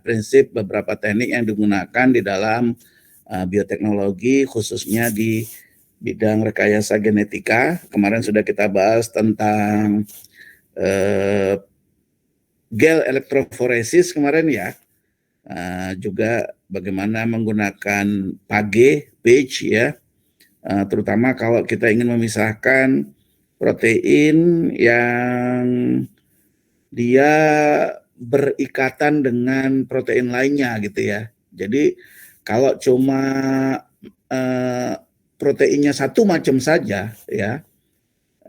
prinsip beberapa teknik yang digunakan di dalam bioteknologi, khususnya di bidang rekayasa genetika. Kemarin sudah kita bahas tentang gel elektroforesis kemarin ya. Juga bagaimana menggunakan page ya, terutama kalau kita ingin memisahkan protein yang dia berikatan dengan protein lainnya gitu ya. Jadi kalau cuma proteinnya satu macam saja ya,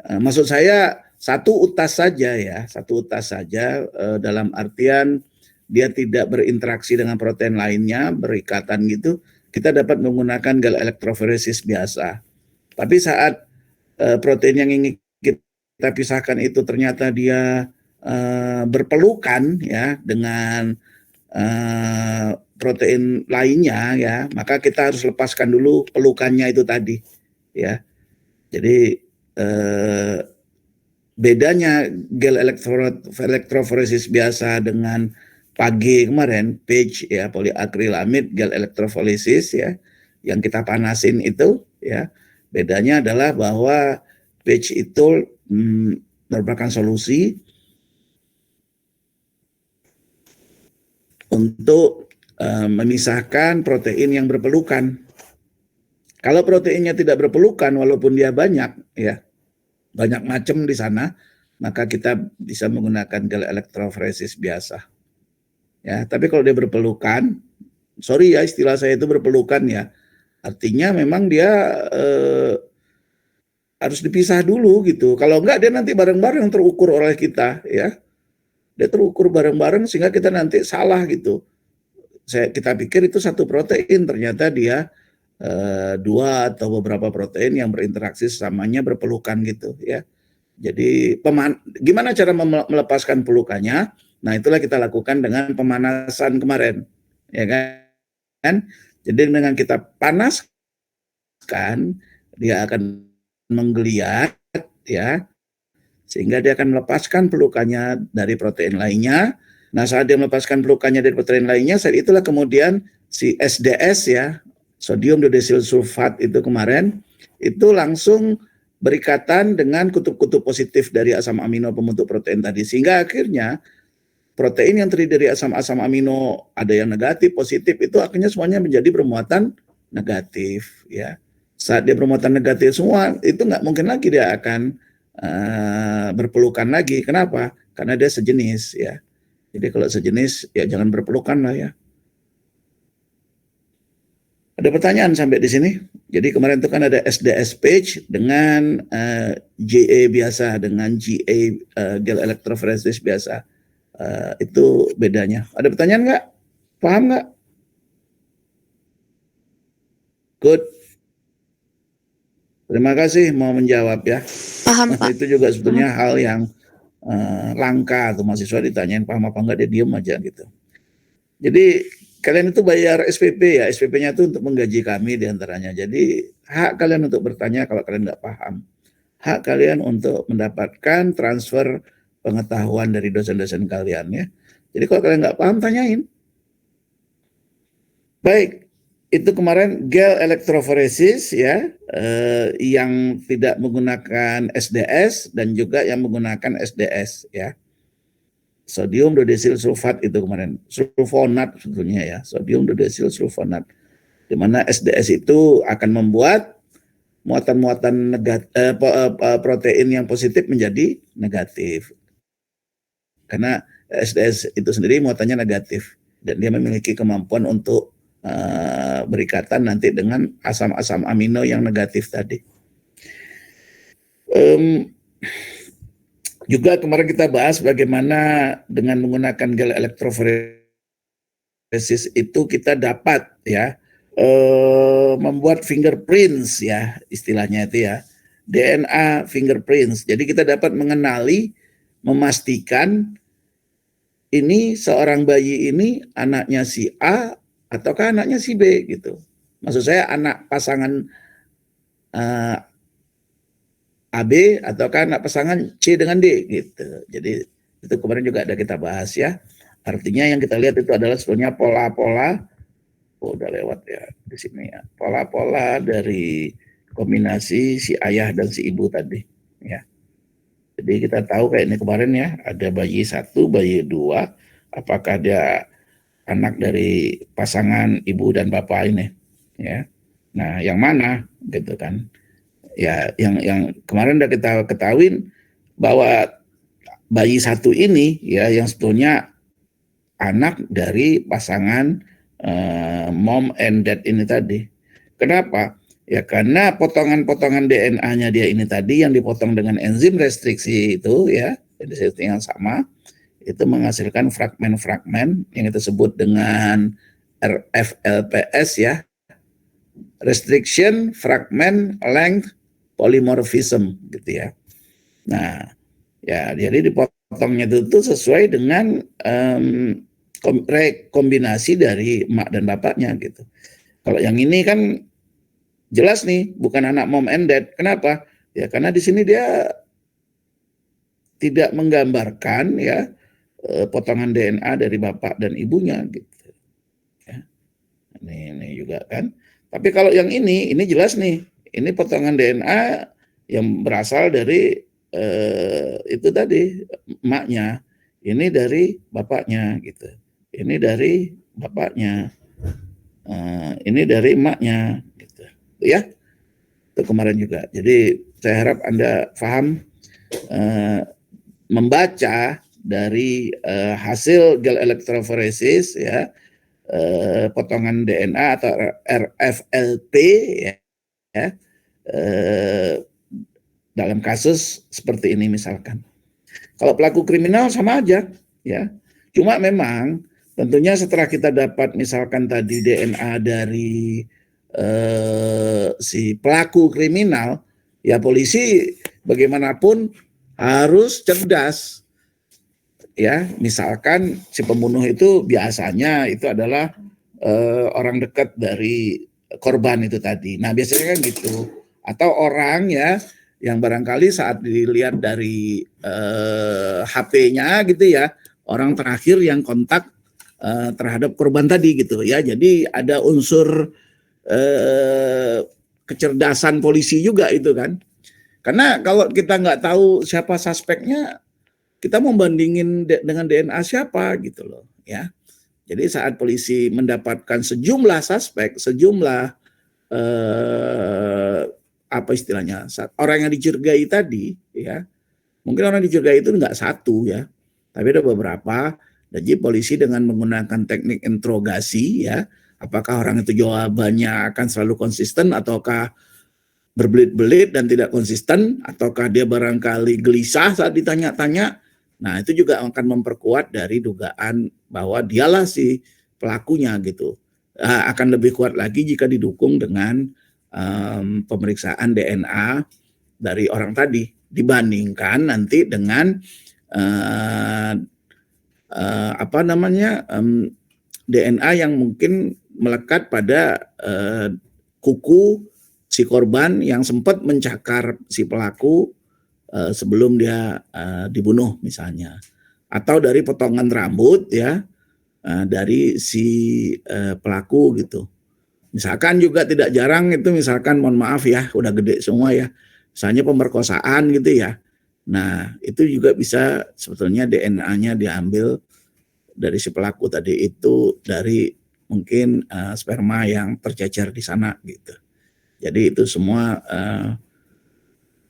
maksud saya satu utas saja ya, satu utas saja dalam artian dia tidak berinteraksi dengan protein lainnya, berikatan gitu, kita dapat menggunakan gel elektroforesis biasa. Tapi saat protein yang ingin kita pisahkan itu ternyata dia berpelukan ya dengan protein lainnya ya, maka kita harus lepaskan dulu pelukannya itu tadi ya. Jadi bedanya gel elektroforesis biasa dengan page kemarin, page ya, poliakrilamid gel elektroforesis ya, yang kita panasin itu ya, bedanya adalah bahwa page itu merupakan solusi untuk memisahkan protein yang berpelukan. Kalau proteinnya tidak berpelukan, walaupun dia banyak ya, banyak macam di sana, maka kita bisa menggunakan gel elektroforesis biasa. Ya, tapi kalau dia berpelukan, sorry ya istilah saya itu berpelukan ya, artinya memang dia harus dipisah dulu gitu. Kalau enggak dia nanti bareng-bareng terukur oleh kita ya. Dia terukur bareng-bareng sehingga kita nanti salah gitu. Kita pikir itu satu protein, ternyata dia dua atau beberapa protein yang berinteraksi sesamanya berpelukan gitu ya. Jadi gimana cara melepaskan pelukannya? Nah, itulah kita lakukan dengan pemanasan kemarin, ya kan? Jadi dengan kita panaskan, dia akan menggeliat, ya, sehingga dia akan melepaskan pelukannya dari protein lainnya. Nah, saat dia melepaskan pelukannya dari protein lainnya, saat itulah kemudian si SDS ya, sodium dodesil sulfat itu kemarin, itu langsung berikatan dengan kutub-kutub positif dari asam amino pembentuk protein tadi, sehingga akhirnya protein yang terdiri dari asam-asam amino ada yang negatif, positif, itu akhirnya semuanya menjadi bermuatan negatif ya. Saat dia bermuatan negatif semua, itu nggak mungkin lagi dia akan berpelukan lagi. Kenapa? Karena dia sejenis ya. Jadi kalau sejenis ya jangan berpelukan lah ya. Ada pertanyaan sampai di sini? Jadi kemarin itu kan ada SDS page dengan GA biasa, dengan GA gel elektroforesis biasa. Itu bedanya. Ada pertanyaan nggak? Paham nggak? Good. Terima kasih mau menjawab ya. Paham, Pak. Itu juga sebetulnya hal yang langka tuh mahasiswa ditanyain paham apa enggak, dia diem aja gitu. Jadi kalian itu bayar SPP ya, SPP-nya itu untuk menggaji kami diantaranya. Jadi hak kalian untuk bertanya kalau kalian nggak paham. Hak kalian untuk mendapatkan transfer pengetahuan dari dosen-dosen kalian ya. Jadi kalau kalian nggak paham, tanyain. Baik, itu kemarin gel elektroforesis ya, yang tidak menggunakan SDS dan juga yang menggunakan SDS ya. Sodium dodesil sulfat itu kemarin, sulfonat sebetulnya ya, sodium dodesil sulfonat. Di mana SDS itu akan membuat muatan-muatan protein yang positif menjadi negatif. Karena SDS itu sendiri muatannya negatif dan dia memiliki kemampuan untuk berikatan nanti dengan asam-asam amino yang negatif tadi. Juga kemarin kita bahas bagaimana dengan menggunakan gel elektroforesis itu kita dapat ya membuat fingerprints ya, istilahnya itu ya, DNA fingerprints. Jadi kita dapat mengenali, memastikan ini seorang bayi ini anaknya si A ataukah anaknya si B gitu. Maksud saya anak pasangan AB ataukah anak pasangan C dengan D gitu. Jadi itu kemarin juga ada kita bahas ya. Artinya yang kita lihat itu adalah sebetulnya pola-pola, udah lewat ya di sini ya, pola-pola dari kombinasi si ayah dan si ibu tadi ya. Jadi kita tahu kayak ini kemarin ya, ada bayi satu, bayi dua, apakah dia anak dari pasangan ibu dan bapak ini ya. Nah, yang mana gitu kan? Ya, yang kemarin udah kita ketahuin bahwa bayi satu ini ya yang sebetulnya anak dari pasangan mom and dad ini tadi. Kenapa? Ya karena potongan-potongan DNA-nya dia ini tadi yang dipotong dengan enzim restriksi itu ya, yang sama, itu menghasilkan fragmen-fragmen yang kita sebut dengan RFLPS ya, restriction fragment length polymorphism gitu ya. Nah, ya jadi dipotongnya itu sesuai dengan rekombinasi dari emak dan bapaknya gitu. Kalau yang ini kan jelas nih bukan anak mom and dad. Kenapa? Ya karena di sini dia tidak menggambarkan ya potongan DNA dari bapak dan ibunya gitu. Ya. Ini juga kan. Tapi kalau yang ini jelas nih. Ini potongan DNA yang berasal dari itu tadi emaknya. Ini dari bapaknya gitu. Ini dari bapaknya. Ini dari emaknya gitu. Ya. Itu kemarin juga. Jadi saya harap Anda paham membaca dari hasil gel elektroforesis ya, potongan DNA atau RFLP ya, dalam kasus seperti ini misalkan. Kalau pelaku kriminal sama aja ya. Cuma memang tentunya setelah kita dapat misalkan tadi DNA dari si pelaku kriminal, ya polisi bagaimanapun harus cerdas. Ya, misalkan si pembunuh itu biasanya itu adalah orang dekat dari korban itu tadi. Nah, biasanya kan gitu. Atau orang ya yang barangkali saat dilihat dari HP-nya gitu ya, orang terakhir yang kontak terhadap korban tadi gitu ya. Jadi ada unsur kecerdasan polisi juga itu kan. Karena kalau kita nggak tahu siapa suspeknya, kita mau bandingin dengan DNA siapa gitu loh ya. Jadi saat polisi mendapatkan sejumlah suspek, sejumlah apa istilahnya, orang yang dicurigai tadi ya, mungkin orang dicurigai itu nggak satu ya, tapi ada beberapa. Jadi polisi dengan menggunakan teknik interogasi ya, apakah orang itu jawabannya akan selalu konsisten ataukah berbelit-belit dan tidak konsisten, ataukah dia barangkali gelisah saat ditanya-tanya. Nah, itu juga akan memperkuat dari dugaan bahwa dialah si pelakunya gitu. Akan lebih kuat lagi jika didukung dengan pemeriksaan DNA dari orang tadi dibandingkan nanti dengan apa namanya DNA yang mungkin melekat pada kuku si korban yang sempat mencakar si pelaku sebelum dia dibunuh misalnya, atau dari potongan rambut ya dari si pelaku gitu. Misalkan juga tidak jarang itu misalkan mohon maaf ya udah gede semua ya, misalnya pemerkosaan gitu ya. Nah itu juga bisa sebetulnya DNA-nya diambil dari si pelaku tadi itu dari mungkin sperma yang tercecer di sana gitu. Jadi itu semua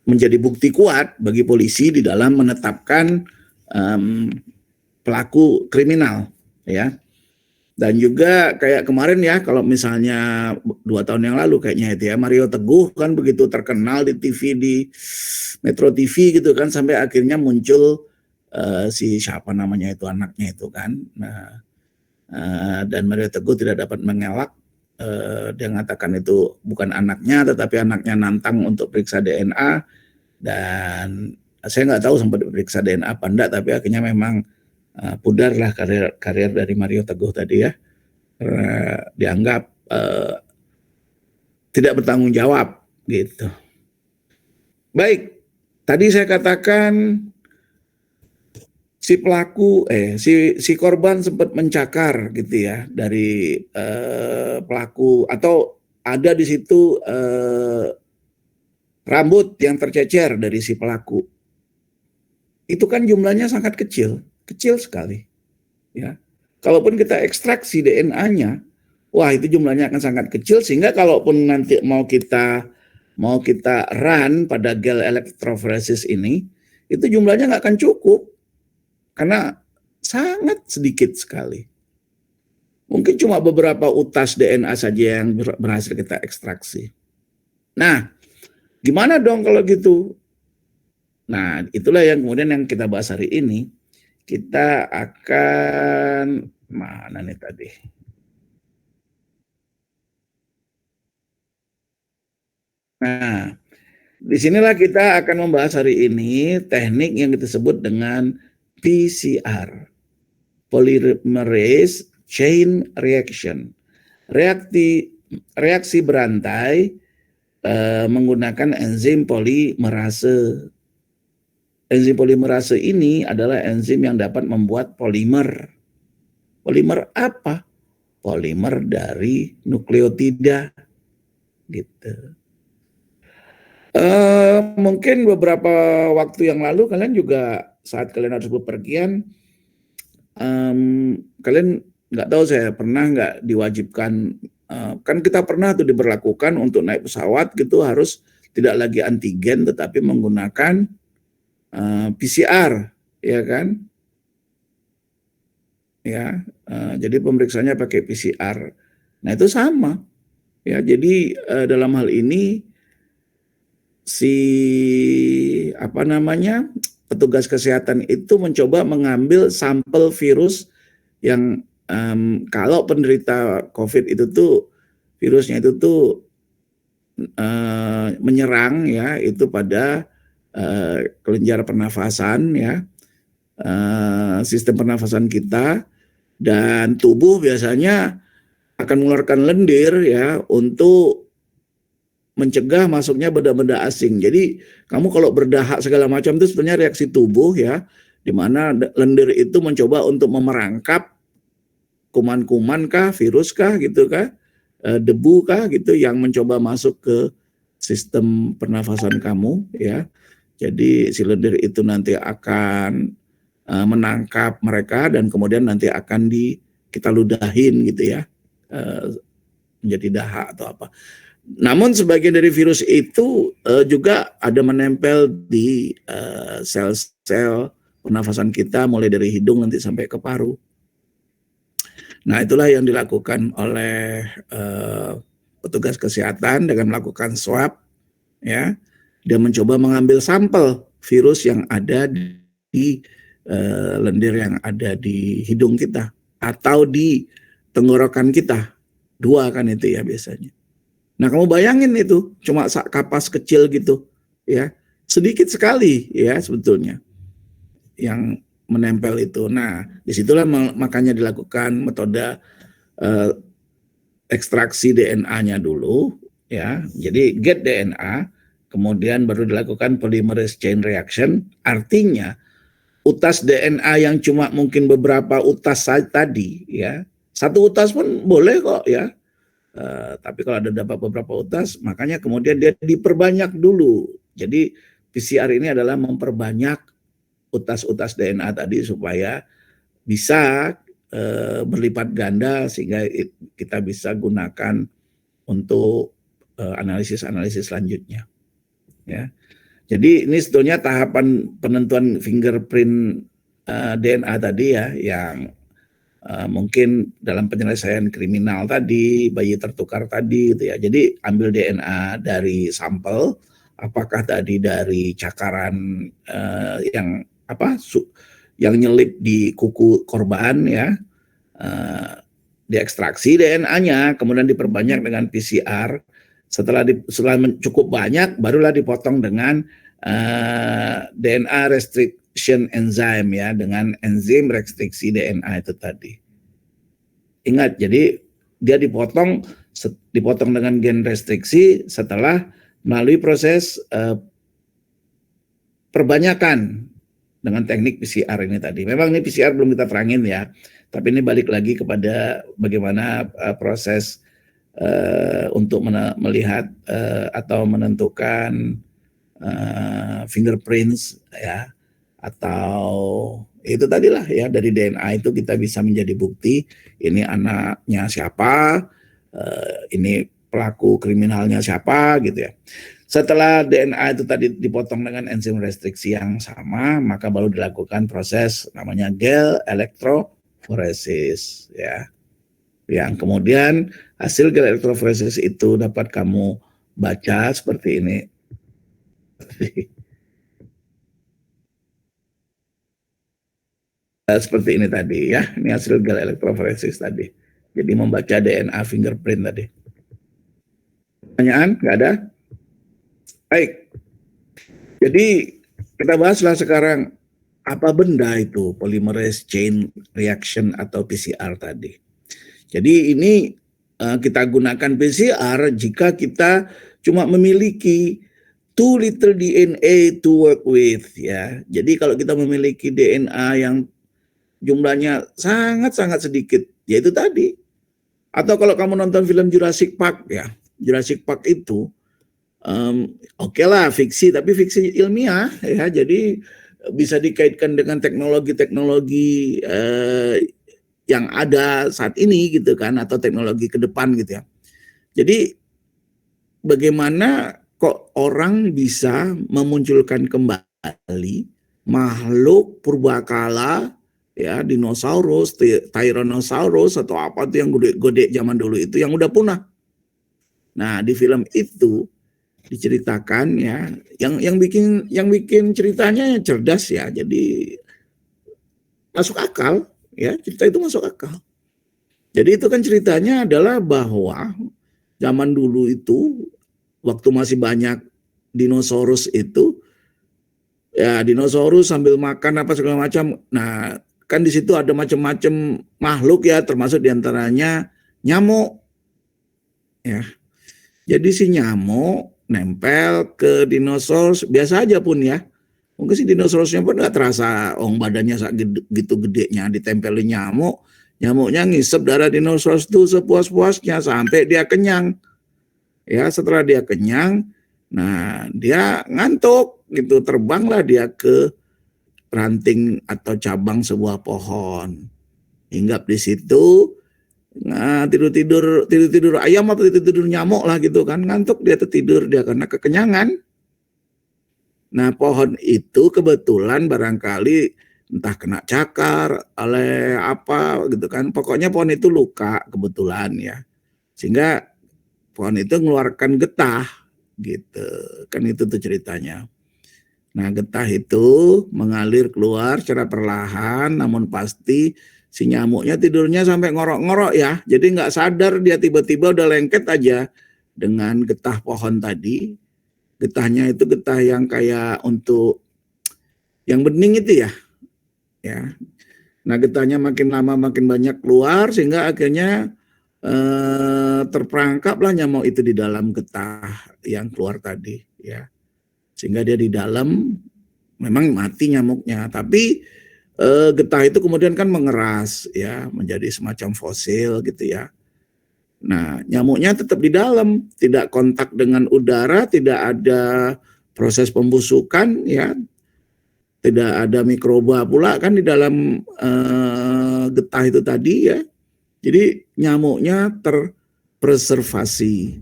menjadi bukti kuat bagi polisi di dalam menetapkan pelaku kriminal ya. Dan juga kayak kemarin ya, kalau misalnya 2 tahun yang lalu kayaknya itu ya, Mario Teguh kan begitu terkenal di TV, di Metro TV gitu kan, sampai akhirnya muncul si siapa namanya itu anaknya itu kan. Nah, dan Mario Teguh tidak dapat mengelak. Dia mengatakan itu bukan anaknya, tetapi anaknya nantang untuk periksa DNA. Dan saya nggak tahu sempat periksa DNA apa enggak, tapi akhirnya memang pudar lah karir dari Mario Teguh tadi ya, karena dianggap tidak bertanggung jawab gitu. Baik, tadi saya katakan si pelaku si korban sempat mencakar gitu ya dari pelaku, atau ada di situ rambut yang tercecer dari si pelaku. Itu kan jumlahnya sangat kecil, kecil sekali ya. Kalaupun kita ekstraksi DNA-nya, wah itu jumlahnya akan sangat kecil, sehingga kalaupun nanti mau kita run pada gel elektroforesis ini, itu jumlahnya nggak akan cukup karena sangat sedikit sekali. Mungkin cuma beberapa utas DNA saja yang berhasil kita ekstraksi. Nah, gimana dong kalau gitu? Nah, itulah yang kemudian yang kita bahas hari ini. Kita akan, mana nih tadi? Nah, disinilah kita akan membahas hari ini teknik yang disebut dengan PCR, Polymerase Chain Reaction. Reaksi berantai menggunakan enzim polimerase. Enzim polimerase ini adalah enzim yang dapat membuat polimer. Polimer apa? Polimer dari nukleotida, gitu. Mungkin beberapa waktu yang lalu kalian juga saat kalian harus bepergian, kalian nggak tahu saya pernah nggak diwajibkan, kan kita pernah tuh diberlakukan untuk naik pesawat gitu harus tidak lagi antigen tetapi menggunakan PCR, ya kan? Ya, jadi pemeriksaannya pakai PCR. Nah itu sama, ya. Jadi dalam hal ini petugas kesehatan itu mencoba mengambil sampel virus yang kalau penderita COVID itu tuh virusnya itu tuh menyerang ya itu pada kelenjar pernafasan ya, sistem pernafasan kita, dan tubuh biasanya akan mengeluarkan lendir ya untuk mencegah masuknya benda-benda asing. Jadi kamu kalau berdahak segala macam itu sebenarnya reaksi tubuh ya, di mana lendir itu mencoba untuk memerangkap kuman-kuman kah, virus kah gitu kah, debu kah gitu yang mencoba masuk ke sistem pernafasan kamu ya. Jadi si lendir itu nanti akan menangkap mereka dan kemudian nanti akan kita ludahin gitu ya, menjadi dahak atau apa. Namun sebagian dari virus itu juga ada menempel di sel-sel pernafasan kita mulai dari hidung nanti sampai ke paru. Nah itulah yang dilakukan oleh petugas kesehatan dengan melakukan swab ya. Dia mencoba mengambil sampel virus yang ada di lendir yang ada di hidung kita atau di tenggorokan kita. Dua kan itu ya biasanya. Nah kamu bayangin itu cuma kapas kecil gitu ya, sedikit sekali ya sebetulnya yang menempel itu. Nah disitulah makanya dilakukan metode ekstraksi DNA-nya dulu ya. Jadi get DNA, kemudian baru dilakukan polymerase chain reaction. Artinya utas DNA yang cuma mungkin beberapa utas tadi ya, satu utas pun boleh kok ya. Tapi kalau ada dapat beberapa utas, makanya kemudian dia diperbanyak dulu. Jadi PCR ini adalah memperbanyak utas-utas DNA tadi supaya bisa berlipat ganda sehingga kita bisa gunakan untuk analisis-analisis selanjutnya. Ya. Jadi ini sebetulnya tahapan penentuan fingerprint DNA tadi ya, yang mungkin dalam penyelesaian kriminal tadi, bayi tertukar tadi gitu ya. Jadi ambil DNA dari sampel, apakah tadi dari cakaran yang nyelip di kuku korban ya, diekstraksi DNA-nya, kemudian diperbanyak dengan PCR. Setelah cukup banyak, barulah dipotong dengan DNA restriction enzyme ya, dengan enzim restriksi DNA itu tadi. Ingat, jadi dia dipotong dengan gen restriksi setelah melalui proses perbanyakan dengan teknik PCR ini tadi. Memang ini PCR belum kita terangin ya, tapi ini balik lagi kepada bagaimana proses untuk melihat atau menentukan fingerprints ya, atau itu tadilah ya, dari DNA itu kita bisa menjadi bukti ini anaknya siapa, ini pelaku kriminalnya siapa gitu ya. Setelah DNA itu tadi dipotong dengan enzim restriksi yang sama, maka baru dilakukan proses namanya gel elektroforesis ya. Yang kemudian hasil gel elektroforesis itu dapat kamu baca seperti ini. Seperti ini tadi ya, ini hasil gel elektroforesis tadi. Jadi membaca DNA fingerprint tadi. Pertanyaan? Nggak ada? Baik. Jadi kita bahaslah sekarang apa benda itu polymerase chain reaction atau PCR tadi. Jadi ini kita gunakan PCR jika kita cuma memiliki too little DNA to work with ya. Jadi kalau kita memiliki DNA yang jumlahnya sangat-sangat sedikit, yaitu tadi. Atau kalau kamu nonton film Jurassic Park ya, Jurassic Park itu oke lah fiksi, tapi fiksi ilmiah ya, jadi bisa dikaitkan dengan teknologi-teknologi yang ada saat ini gitu kan, atau teknologi ke depan gitu ya. Jadi bagaimana kok orang bisa memunculkan kembali makhluk purbakala ya, dinosaurus, Tyrannosaurus atau apa tuh yang gede-gede zaman dulu itu yang udah punah. Nah, di film itu diceritakan ya, yang bikin ceritanya cerdas ya, jadi masuk akal ya, cerita itu masuk akal. Jadi itu kan ceritanya adalah bahwa zaman dulu itu waktu masih banyak dinosaurus itu ya, dinosaurus sambil makan apa segala macam. Nah, kan di situ ada macam-macam makhluk ya, termasuk diantaranya nyamuk ya. Jadi si nyamuk nempel ke dinosaurus biasa aja pun ya. Mungkin si dinosaurusnya pun nggak terasa, badannya gitu gedenya, ditempelin nyamuk, nyamuknya ngisep darah dinosaurus itu sepuas-puasnya sampai dia kenyang. Ya, setelah dia kenyang, nah dia ngantuk gitu, terbanglah dia ke ranting atau cabang sebuah pohon. Hinggap di situ, nah, tidur ayam atau tidur nyamuk lah gitu kan, ngantuk dia tertidur dia karena kekenyangan. Nah, pohon itu kebetulan barangkali entah kena cakar oleh apa gitu kan, pokoknya pohon itu luka kebetulan ya, sehingga pohon itu mengeluarkan getah gitu kan, itu tuh ceritanya. Nah, getah itu mengalir keluar secara perlahan namun pasti. Si nyamuknya tidurnya sampai ngorok-ngorok ya. Jadi nggak sadar dia tiba-tiba udah lengket aja dengan getah pohon tadi. Getahnya itu getah yang kayak untuk yang bening itu ya. Ya. Nah, getahnya makin lama makin banyak keluar sehingga akhirnya terperangkaplah nyamuk itu di dalam getah yang keluar tadi ya. Sehingga dia di dalam memang mati nyamuknya, tapi getah itu kemudian kan mengeras ya, menjadi semacam fosil gitu ya. Nah, nyamuknya tetap di dalam, tidak kontak dengan udara, tidak ada proses pembusukan ya, tidak ada mikroba pula kan di dalam getah itu tadi ya. Jadi nyamuknya terpreservasi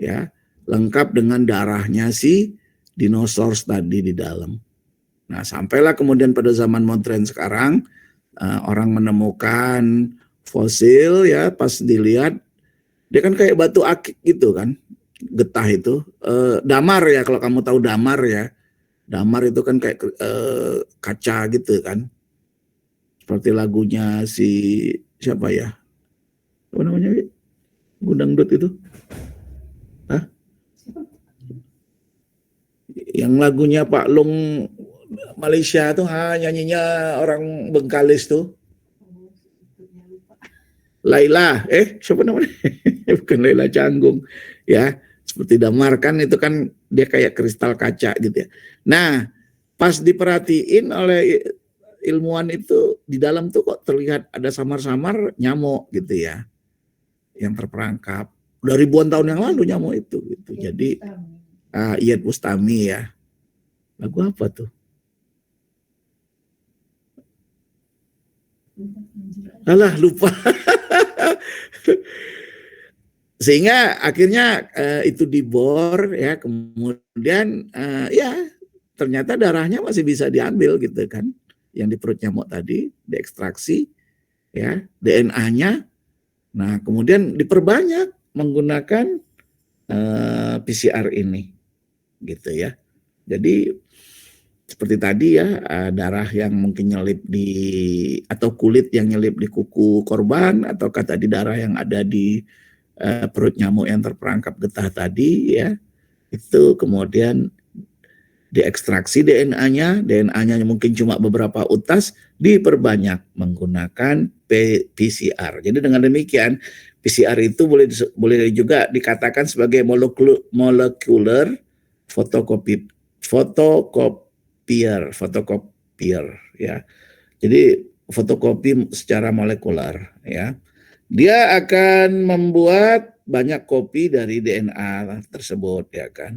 ya, lengkap dengan darahnya si dinosaurus tadi di dalam. Nah, sampailah kemudian pada zaman modern sekarang orang menemukan fosil ya, pas dilihat dia kan kayak batu akik gitu kan, getah itu. Damar ya, kalau kamu tahu damar ya, damar itu kan kayak kaca gitu kan, seperti lagunya si siapa ya, apa namanya, Gundangdut itu, hah? Yang lagunya Pak Lung Malaysia tuh, nyanyinya orang Bengkalis tuh, Laila, siapa namanya? Bukan Laila Canggung ya, seperti damar kan, itu kan dia kayak kristal kaca gitu ya. Nah, Pas diperhatiin oleh ilmuwan itu, di dalam tuh kok terlihat ada samar-samar nyamuk gitu ya, yang terperangkap. Udah ribuan tahun yang lalu nyamuk itu gitu. Jadi Iyeth Bustami ya. Lagu apa tuh? Alah, lupa. Sehingga akhirnya itu dibor ya, kemudian ya ternyata darahnya masih bisa diambil gitu kan, yang di perut nyamuk tadi diekstraksi ya, DNA-nya. Nah kemudian diperbanyak menggunakan PCR ini gitu ya. Jadi seperti tadi ya, darah yang mungkin nyelip di, atau kulit yang nyelip di kuku korban, atau tadi darah yang ada di perut nyamuk yang terperangkap getah tadi ya, itu kemudian diekstraksi DNA-nya, DNA-nya mungkin cuma beberapa utas, diperbanyak menggunakan PCR. Jadi dengan demikian PCR itu boleh juga dikatakan sebagai molecular fotokopier ya. Jadi fotokopi secara molekuler ya. Dia akan membuat banyak kopi dari DNA tersebut ya kan.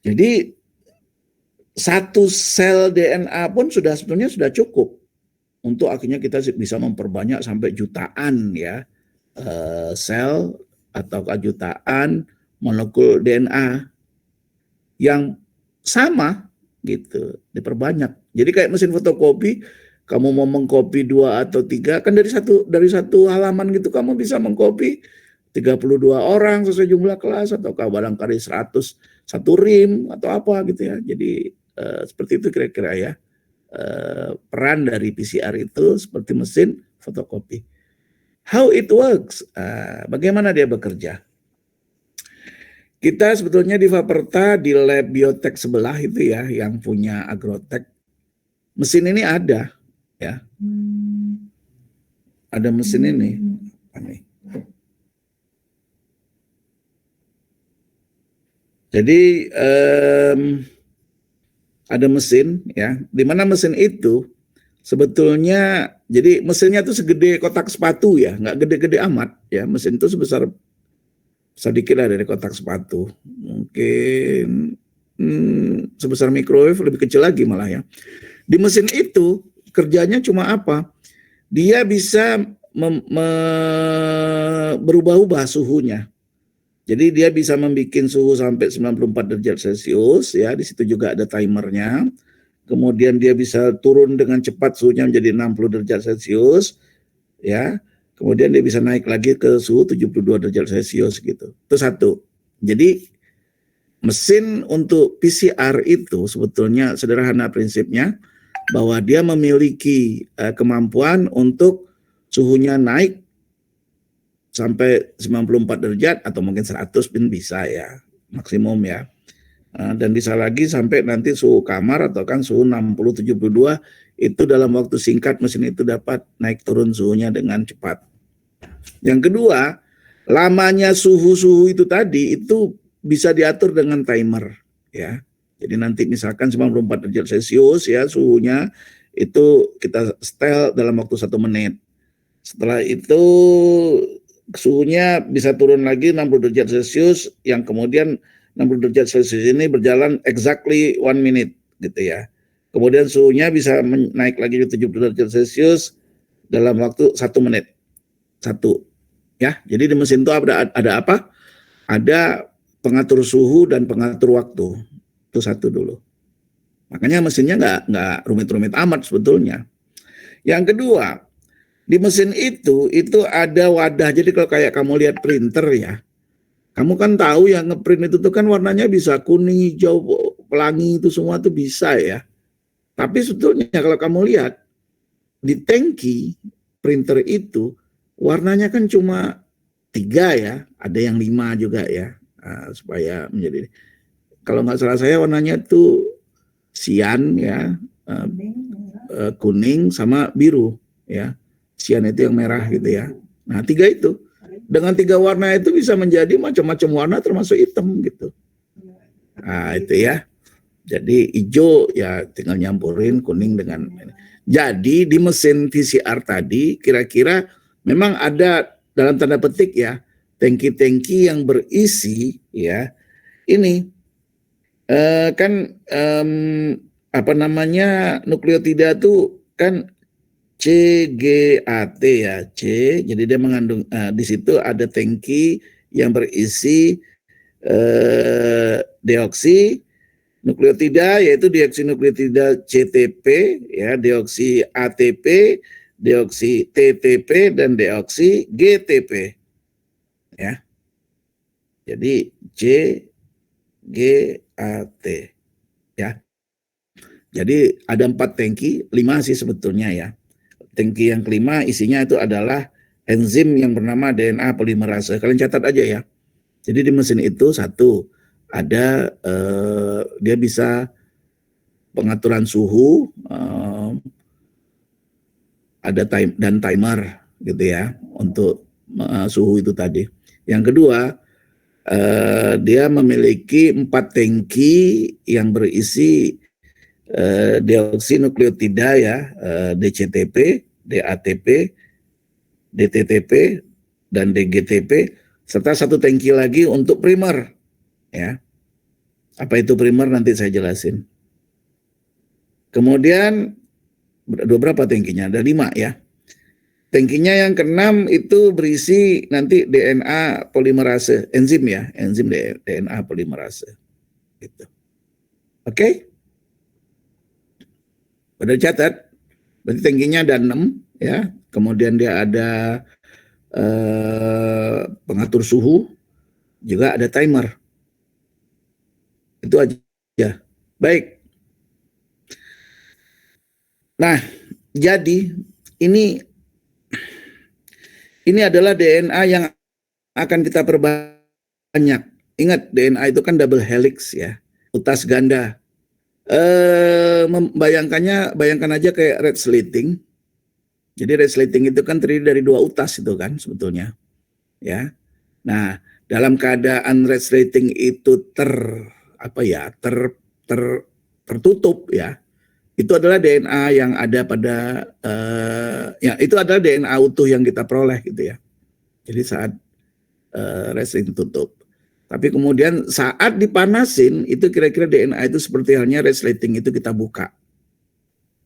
Jadi satu sel DNA pun sebetulnya sudah cukup untuk akhirnya kita bisa memperbanyak sampai jutaan ya sel atau jutaan molekul DNA yang sama gitu, diperbanyak. Jadi kayak mesin fotokopi, kamu mau mengkopi 2 atau 3 kan dari satu halaman gitu kamu bisa mengkopi 32 orang sesuai jumlah kelas, atau barangkali 100 satu rim atau apa gitu ya. Jadi seperti itu kira-kira ya. Peran dari PCR itu seperti mesin fotokopi. How it works? Bagaimana dia bekerja? Kita sebetulnya di Faperta, di lab biotek sebelah itu ya, yang punya Agrotech, mesin ini ada ya. Ada mesin ini. Jadi ada mesin ya, di mana mesin itu sebetulnya, jadi mesinnya itu segede kotak sepatu ya, nggak gede-gede amat ya. Mesin itu sebesar sedikit lah dari kotak sepatu, mungkin sebesar microwave, lebih kecil lagi malah ya. Di mesin itu kerjanya cuma apa? Dia bisa berubah-ubah suhunya. Jadi dia bisa membuat suhu sampai 94 derajat Celcius ya, di situ juga ada timernya. Kemudian dia bisa turun dengan cepat suhunya menjadi 60 derajat Celcius ya. Kemudian dia bisa naik lagi ke suhu 72 derajat Celcius gitu. Itu satu. Jadi mesin untuk PCR itu sebetulnya sederhana prinsipnya, bahwa dia memiliki kemampuan untuk suhunya naik sampai 94 derajat atau mungkin 100 pun bisa ya, maksimum ya. Dan bisa lagi sampai nanti suhu kamar atau kan suhu 60-72, itu dalam waktu singkat mesin itu dapat naik turun suhunya dengan cepat. Yang kedua, lamanya suhu-suhu itu tadi itu bisa diatur dengan timer ya. Jadi nanti misalkan 94 derajat Celcius ya suhunya, itu kita setel dalam waktu 1 menit. Setelah itu suhunya bisa turun lagi 60 derajat Celcius, yang kemudian 60 derajat Celcius ini berjalan exactly 1 minute gitu ya. Kemudian suhunya bisa naik lagi ke 70 derajat Celcius dalam waktu 1 menit. Satu. Ya, jadi di mesin itu ada apa? Ada pengatur suhu dan pengatur waktu. Itu satu dulu. Makanya mesinnya nggak rumit-rumit amat sebetulnya. Yang kedua, di mesin itu ada wadah. Jadi kalau kayak kamu lihat printer ya, kamu kan tahu yang ngeprint itu tuh kan warnanya bisa kuning, hijau, pelangi, itu semua tuh bisa ya. Tapi sebetulnya kalau kamu lihat di tangki printer itu warnanya kan cuma 3 ya, ada yang 5 juga ya, supaya menjadi, kalau nggak salah saya warnanya itu sian ya, kuning sama biru ya. Sian itu yang merah gitu ya. Nah 3 itu, dengan 3 warna itu bisa menjadi macam-macam warna termasuk hitam gitu. Nah itu ya. Jadi hijau ya tinggal nyampurin kuning dengan ini. Jadi di mesin VCR tadi kira-kira memang ada dalam tanda petik ya tangki-tangki yang berisi ya ini kan apa namanya nukleotida tuh kan CGAT ya C, jadi dia mengandung di situ ada tangki yang berisi deoksi nukleotida yaitu deoksinukleotida CTP ya, deoksi ATP, deoksi TTP dan deoksi GTP ya. Jadi C G A T ya. Jadi ada 4 tangki, 5 sih sebetulnya ya. Tangki yang kelima isinya itu adalah enzim yang bernama DNA polimerase. Kalian catat aja ya. Jadi di mesin itu satu ada dia bisa pengaturan suhu, ada timer gitu ya untuk suhu itu tadi. Yang kedua dia memiliki 4 tangki yang berisi deoksinukleotida ya, DCTP, DATP, DTTP dan DGTP serta 1 tangki lagi untuk primer ya. Apa itu primer nanti saya jelasin. Kemudian berapa tangkinya? Ada 5 ya. Tangkinya yang ke-6 itu berisi nanti DNA polimerase, enzim ya, enzim DNA polimerase. Gitu. Oke? Pada catat, berarti tangkinya ada 6 ya. Kemudian dia ada pengatur suhu, juga ada timer. Itu aja. Baik. Nah, jadi ini adalah DNA yang akan kita perbanyak. Ingat, DNA itu kan double helix ya, utas ganda. Bayangkan aja kayak red slitting. Jadi red slitting itu kan terdiri dari 2 utas itu kan sebetulnya. Ya. Nah, dalam keadaan red slitting itu tertutup ya. Itu adalah DNA yang ada pada ya itu adalah DNA utuh yang kita peroleh gitu ya. Jadi saat red slitting tutup. Tapi kemudian saat dipanasin itu kira-kira DNA itu seperti halnya red slitting itu kita buka.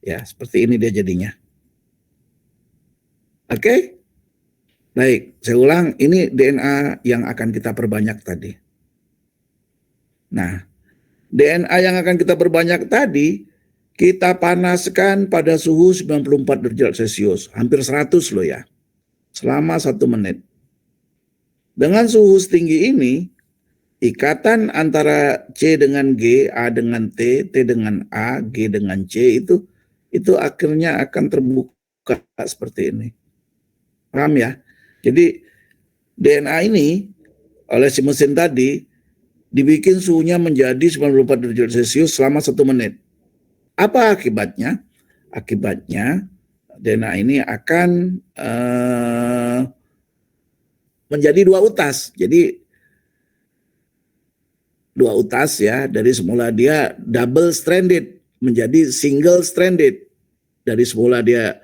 Ya, seperti ini dia jadinya. Oke? Baik, saya ulang, ini DNA yang akan kita perbanyak tadi. Nah, DNA yang akan kita perbanyak tadi, kita panaskan pada suhu 94 derajat Celcius, hampir 100 loh ya, selama 1 menit. Dengan suhu setinggi ini, ikatan antara C dengan G, A dengan T, T dengan A, G dengan C itu akhirnya akan terbuka seperti ini. Paham ya? Jadi DNA ini oleh si mesin tadi dibikin suhunya menjadi 94 derajat Celcius selama 1 menit. Apa akibatnya? Akibatnya DNA ini akan menjadi 2 utas. Jadi 2 utas ya, dari semula dia double stranded menjadi single stranded. Dari semula dia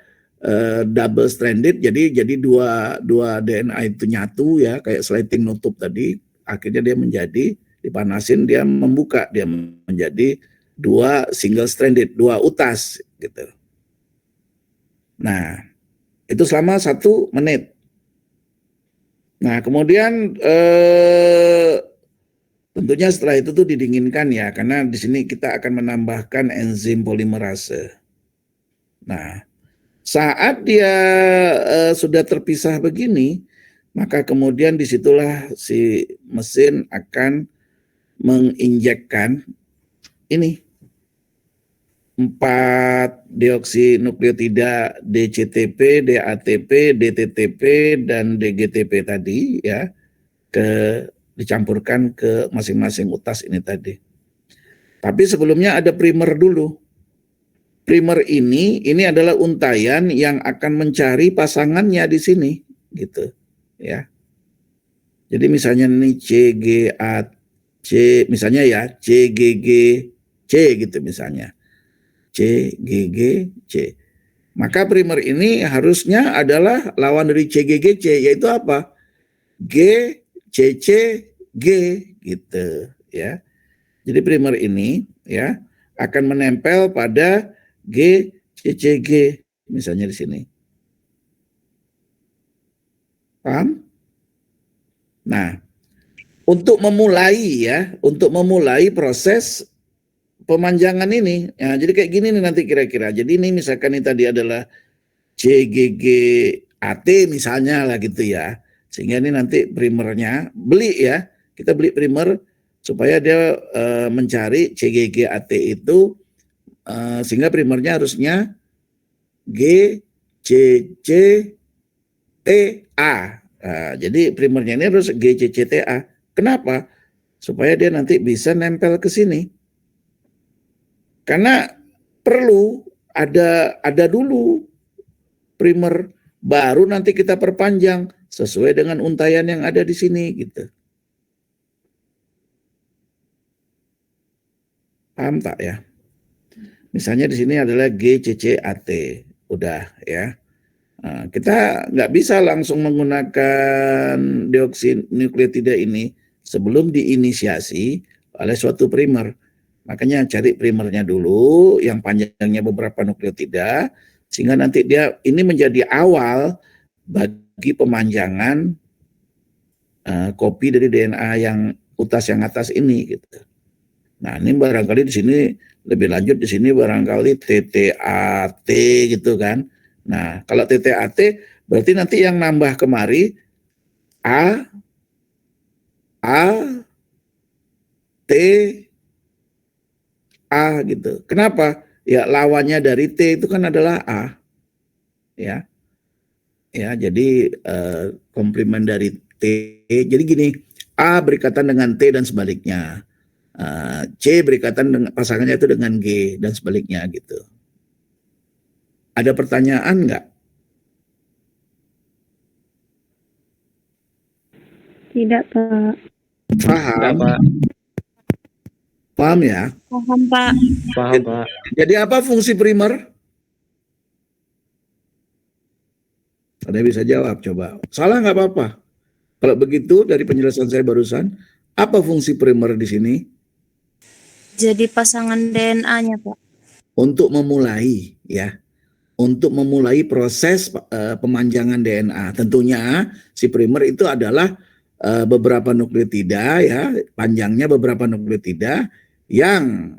double stranded jadi dua DNA itu nyatu ya, kayak sliding nutup tadi, akhirnya dia menjadi dipanasin, dia membuka, dia menjadi 2 single stranded, 2 utas gitu. Nah, itu selama 1 menit. Nah, kemudian tentunya setelah itu tuh didinginkan ya, karena di sini kita akan menambahkan enzim polimerase. Nah, saat dia sudah terpisah begini, maka kemudian disitulah si mesin akan menginjekkan ini 4 deoksinukleotida DCTP, DATP, DTTP, dan DGTP tadi ya, dicampurkan ke masing-masing utas ini tadi. Tapi sebelumnya ada primer dulu. Primer ini adalah untayan yang akan mencari pasangannya di sini gitu ya. Jadi misalnya ini CGAC misalnya ya, CGG C gitu misalnya. C, G, G, C. Maka primer ini harusnya adalah lawan dari C, G, G, C, yaitu apa? G, C, C, G gitu ya. Jadi primer ini ya akan menempel pada G, C, C, G misalnya di sini. Paham? Nah, untuk memulai proses pemanjangan ini, ya, jadi kayak gini nih nanti kira-kira. Jadi ini misalkan ini tadi adalah CGGAT misalnya lah gitu ya. Sehingga ini nanti primernya beli ya. Kita beli primer supaya dia mencari CGGAT itu sehingga primernya harusnya G C C T A. Nah, jadi primernya ini harus G C C T A. Kenapa? Supaya dia nanti bisa nempel ke sini. Karena perlu ada dulu primer, baru nanti kita perpanjang sesuai dengan untaian yang ada di sini gitu. Paham tak ya? Misalnya di sini adalah GCCAT, udah ya. Nah, kita nggak bisa langsung menggunakan deoksinukleotida ini sebelum diinisiasi oleh suatu primer. Makanya cari primernya dulu yang panjangnya beberapa nukleotida sehingga nanti dia ini menjadi awal bagi pemanjangan kopi dari DNA yang utas yang atas ini gitu. Nah, ini barangkali di sini lebih lanjut di sini barangkali TTAT gitu kan. Nah, kalau TTAT berarti nanti yang nambah kemari A T A gitu. Kenapa? Ya lawannya dari T itu kan adalah A. Ya. Ya, jadi komplement dari T. Jadi gini, A berikatan dengan T dan sebaliknya. C berikatan dengan pasangannya itu dengan G dan sebaliknya gitu. Ada pertanyaan nggak? Tidak, Pak. Paham? Pak. Paham ya? Paham, Pak. Paham, Pak. Jadi apa fungsi primer? Ada bisa jawab coba. Salah nggak apa-apa. Kalau begitu dari penjelasan saya barusan, apa fungsi primer di sini? Jadi pasangan DNA-nya, Pak. Untuk memulai ya. Untuk memulai proses pemanjangan DNA. Tentunya si primer itu adalah beberapa nukleotida ya, panjangnya beberapa nukleotida yang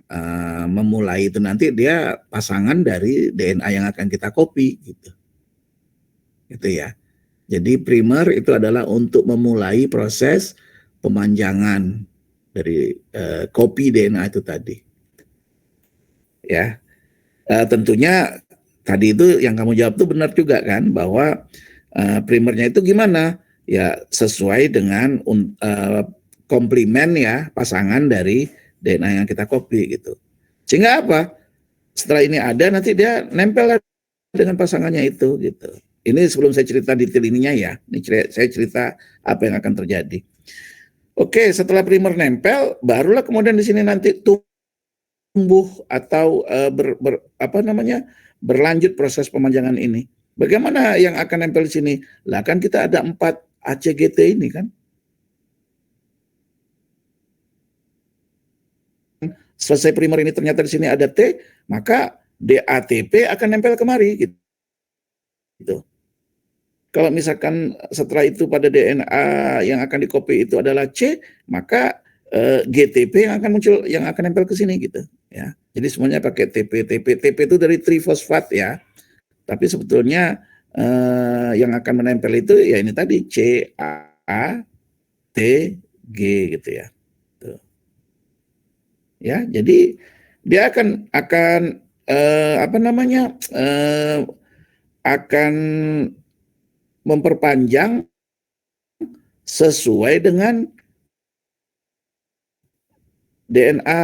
memulai itu nanti dia pasangan dari DNA yang akan kita copy gitu. Gitu ya. Jadi primer itu adalah untuk memulai proses pemanjangan dari copy DNA itu tadi. Ya. Tentunya tadi itu yang kamu jawab itu benar juga kan, bahwa primernya itu gimana? Ya sesuai dengan komplement ya pasangan dari DNA yang kita copy gitu. Sehingga apa? Setelah ini ada nanti dia nempel dengan pasangannya itu gitu. Ini sebelum saya cerita detail ininya ya. Ini saya cerita apa yang akan terjadi. Oke, setelah primer nempel, barulah kemudian di sini nanti tumbuh atau berlanjut proses pemanjangan ini. Bagaimana yang akan nempel di sini? Lah kan kita ada 4 ACGT ini kan. Selesai primer ini ternyata di sini ada T, maka DATP akan nempel kemari gitu. Kalau misalkan setelah itu pada DNA yang akan dikopi itu adalah C, maka GTP yang akan muncul, yang akan nempel ke sini gitu ya. Jadi semuanya pakai TP itu dari trifosfat ya. Tapi sebetulnya yang akan menempel itu ya ini tadi CATG gitu ya. Tuh. Ya, jadi dia akan akan memperpanjang sesuai dengan DNA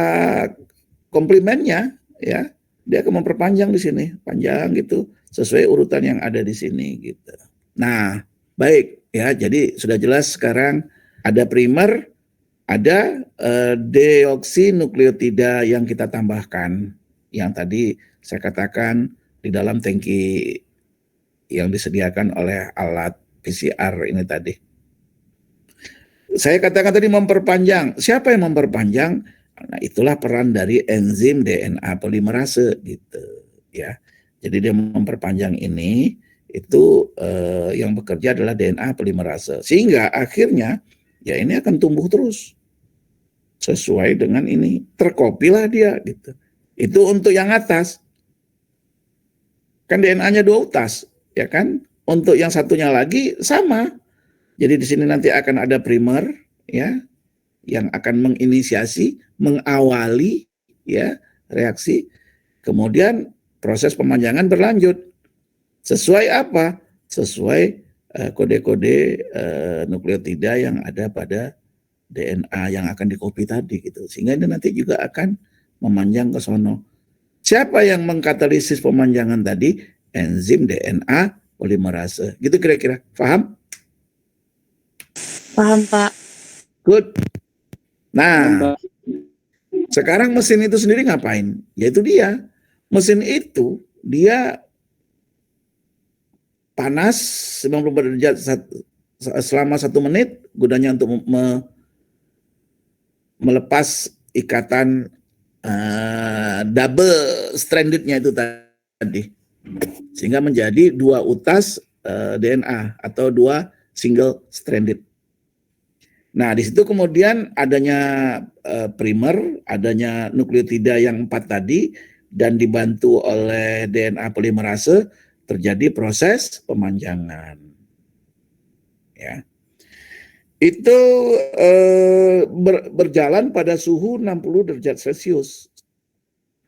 komplementnya ya. Dia akan memperpanjang di sini, panjang gitu, sesuai urutan yang ada di sini gitu. Nah, baik ya. Jadi sudah jelas sekarang ada primer ada deoksinukleotida yang kita tambahkan, yang tadi saya katakan di dalam tangki yang disediakan oleh alat PCR ini tadi. Saya katakan tadi memperpanjang. Siapa yang memperpanjang? Nah, itulah peran dari enzim DNA polimerase gitu ya. Jadi dia memperpanjang ini, itu yang bekerja adalah DNA polimerase. Sehingga akhirnya ya ini akan tumbuh terus sesuai dengan ini. Terkopilah dia gitu. Itu untuk yang atas. Kan DNA-nya 2 utas, ya kan? Untuk yang satunya lagi sama. Jadi di sini nanti akan ada primer ya yang akan menginisiasi, mengawali ya reaksi. Kemudian proses pemanjangan berlanjut. Sesuai apa? Sesuai kode-kode nukleotida yang ada pada DNA yang akan dikopi tadi gitu. Sehingga ini nanti juga akan memanjang ke sono. Siapa yang mengkatalisis pemanjangan tadi? Enzim DNA polimerase. Gitu kira-kira. Paham? Paham, Pak. Good. Nah, sekarang mesin itu sendiri ngapain? Yaitu dia. Mesin itu dia panas 94 derajat selama 1 menit gunanya untuk melepas ikatan double strandednya itu tadi, sehingga menjadi 2 utas DNA atau 2 single stranded. Nah, di situ kemudian adanya primer, adanya nukleotida yang 4 tadi, dan dibantu oleh DNA polimerase, terjadi proses pemanjangan. Ya. Itu berjalan pada suhu 60 derajat Celcius.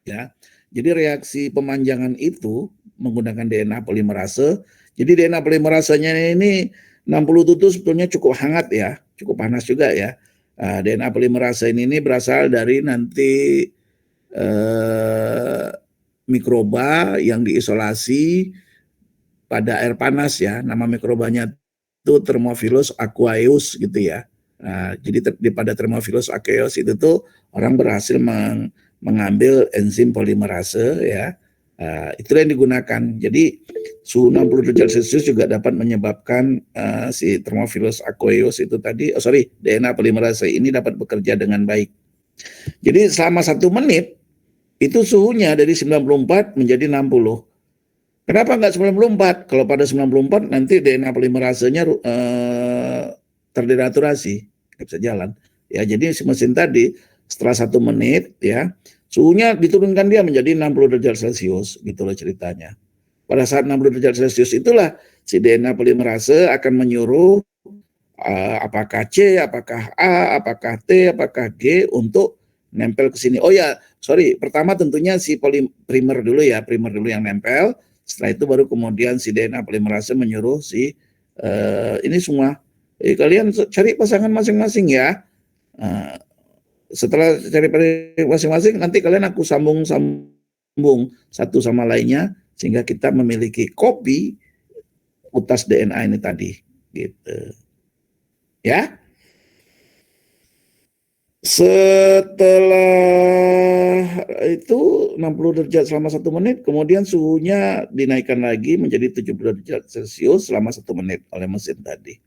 Ya. Jadi reaksi pemanjangan itu menggunakan DNA polimerase. Jadi DNA polimerasenya ini 60 itu sebetulnya cukup hangat ya, cukup panas juga ya. DNA polimerase ini berasal dari nanti mikroba yang diisolasi pada air panas ya. Nama mikrobanya itu Thermophilus aqueous gitu ya. Jadi pada Thermophilus aqueous itu tuh orang berhasil mengambil enzim polimerase ya. Itulah yang digunakan. Jadi suhu 60 derajat Celcius juga dapat menyebabkan si Thermophilus aqueous itu tadi, DNA polimerase ini dapat bekerja dengan baik. Jadi selama 1 menit itu suhunya dari 94 menjadi 60. Kenapa nggak 94? Kalau pada 94 nanti DNA polimerasenya terdenaturasi, nggak bisa jalan. Ya, jadi si mesin tadi setelah 1 menit ya suhunya diturunkan dia menjadi 60 derajat Celcius, gitulah ceritanya. Pada saat 60 derajat Celcius itulah si DNA polimerase akan menyuruh apakah C, apakah A, apakah T, apakah G untuk nempel ke sini. Oh ya, pertama tentunya si primer dulu yang nempel. Setelah itu baru kemudian si DNA polimerase menyuruh si ini semua. Kalian cari pasangan masing-masing ya. Setelah cari masing-masing, nanti kalian aku sambung satu sama lainnya sehingga kita memiliki kopi utas DNA ini tadi, gitu. Ya. Setelah itu 60 derajat selama 1 menit, kemudian suhunya dinaikkan lagi menjadi 70 derajat Celcius selama 1 menit oleh mesin tadi.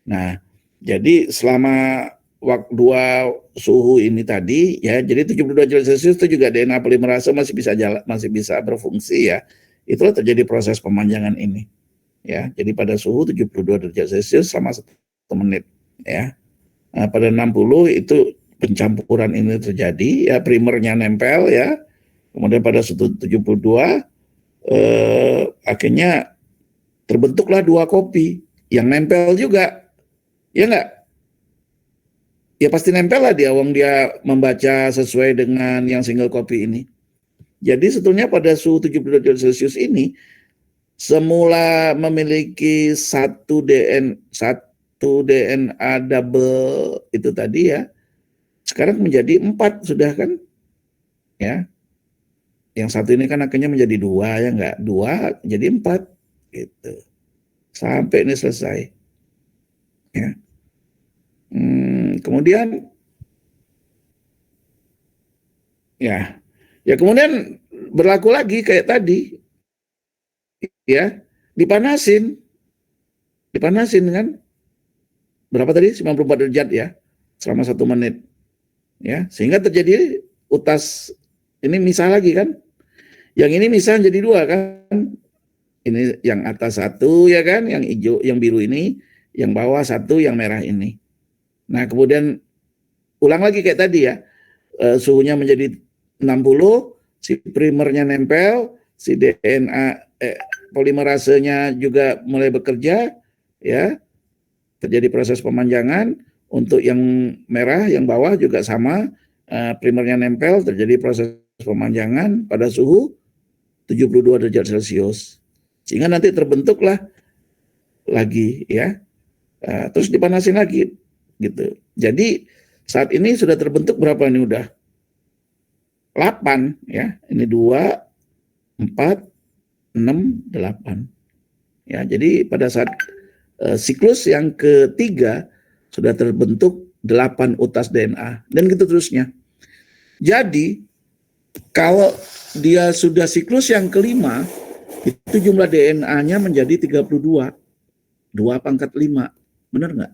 Nah, jadi selama waktu 2 suhu ini tadi ya, jadi 70 derajat Celcius itu juga DNA polimerase masih bisa berfungsi ya. Itulah terjadi proses pemanjangan ini. Ya, jadi pada suhu 72 derajat Celcius selama 1 menit ya. Nah, pada 60 itu pencampuran ini terjadi ya, primernya nempel ya. Kemudian pada suhu 72 akhirnya terbentuklah 2 kopi yang nempel juga. Ya enggak? Ya pasti nempel lah dia, wong dia membaca sesuai dengan yang single copy ini. Jadi sebetulnya pada suhu 70 derajat Celcius ini semula memiliki satu DNA double itu tadi ya, sekarang menjadi 4 sudah kan ya. Yang satu ini kan akhirnya menjadi 2 ya enggak, 2 jadi 4 gitu sampai ini selesai ya. Kemudian Ya. Ya kemudian berlaku lagi kayak tadi. Ya, dipanasin kan. Berapa tadi? 94 derajat ya. Selama 1 menit. Ya, sehingga terjadi utas ini misah lagi kan. Yang ini misah jadi 2 kan. Ini yang atas 1 ya kan, yang hijau, yang biru ini, yang bawah 1, yang merah ini. Nah, kemudian ulang lagi kayak tadi ya. Suhunya menjadi 60, si primernya nempel, si DNA polimerasenya juga mulai bekerja ya. Terjadi proses pemanjangan. Untuk yang merah, yang bawah juga sama, primernya nempel, terjadi proses pemanjangan pada suhu 72 derajat Celcius. Sehingga nanti terbentuklah lagi ya, terus dipanasin lagi gitu. Jadi saat ini sudah terbentuk berapa ini udah 8 ya. Ini 2, 4, 6, 8. Ya, jadi pada saat siklus yang ketiga sudah terbentuk 8 utas DNA dan gitu terusnya. Jadi kalau dia sudah siklus yang kelima, itu jumlah DNA-nya menjadi 32. 2 pangkat 5. Benar nggak?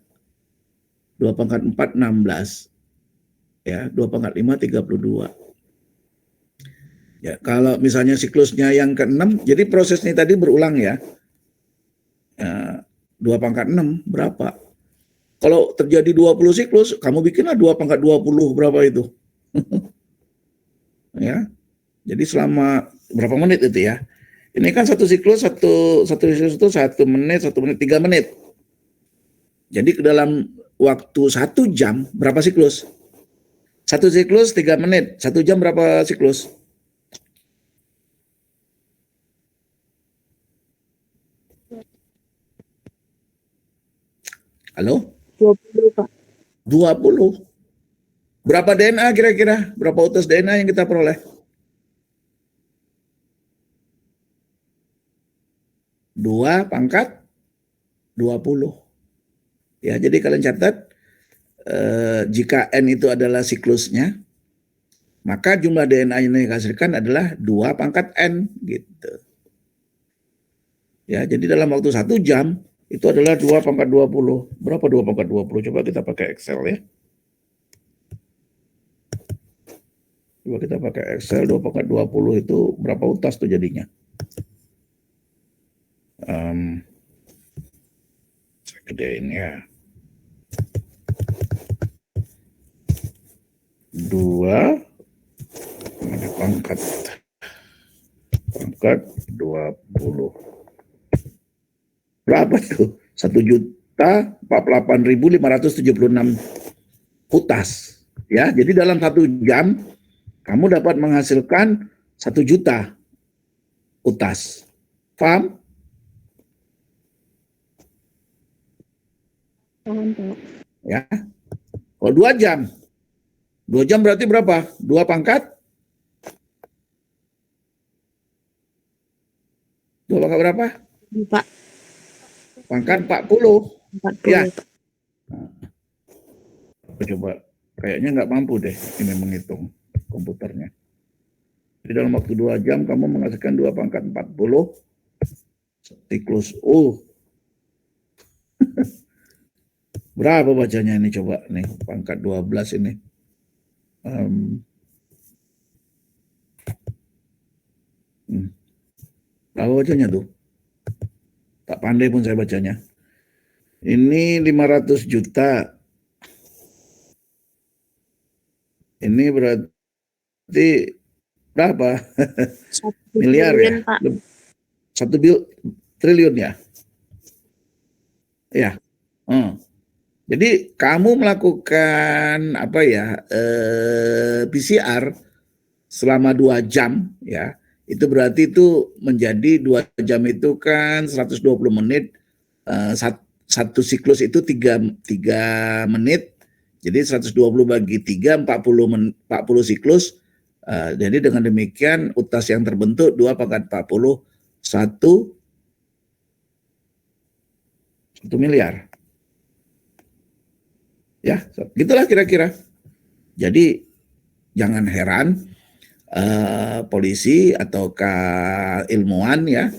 2 pangkat 4, 16. Ya, 2 pangkat 5, 32. Ya, kalau misalnya siklusnya yang ke-6, jadi prosesnya tadi berulang ya. 2 pangkat 6, berapa? Kalau terjadi 20 siklus, kamu bikinlah 2 pangkat 20, berapa itu? Ya, jadi selama berapa menit itu ya? Ini kan satu siklus, satu siklus itu 1 menit, 3 menit. Jadi ke dalam waktu 1 jam, berapa siklus? Satu siklus 3 menit, 1 jam berapa siklus? Halo? 20, Pak. 20. Berapa DNA kira-kira? Berapa utas DNA yang kita peroleh? 2 pangkat 20. Ya, jadi kalian catat, jika N itu adalah siklusnya, maka jumlah DNA yang dihasilkan adalah 2 pangkat N gitu. Ya, jadi dalam waktu 1 jam itu adalah 2 pangkat 20. Berapa 2 pangkat 20? Coba kita pakai Excel ya. Coba kita pakai Excel, 2 pangkat 20 itu berapa utas tuh jadinya? Saya gedein ya. 2 pangkat 20. Berapa tuh? 1.048.576 utas. Ya, jadi dalam 1 jam kamu dapat menghasilkan 1 juta utas. Paham? Paham, Pak. Ya. Kalau 2 jam. 2 jam berarti berapa? 2 pangkat? 2 pangkat berapa? Pak. Pangkat 40. 40, Ya. Pak. Coba. Kayaknya nggak mampu deh ini menghitung komputernya. Jadi dalam waktu 2 jam kamu menghasilkan 2 pangkat 40 siklus. Berapa bacanya ini coba nih, pangkat 12 ini. Berapa bacanya tuh? Tak pandai pun saya bacanya. Ini 500 juta. Ini berarti berapa? 1 Miliar triliun, ya? Pak. 1 triliun ya? Ya. Jadi kamu melakukan apa ya, PCR selama 2 jam ya, itu berarti itu menjadi 2 jam itu kan 120 menit, satu siklus itu 3 menit, jadi 120 bagi 3, 40 siklus, jadi dengan demikian utas yang terbentuk 2 pangkat 40, 1 miliar. Ya, gitulah kira-kira. Jadi jangan heran polisi ataukah ilmuwan ya,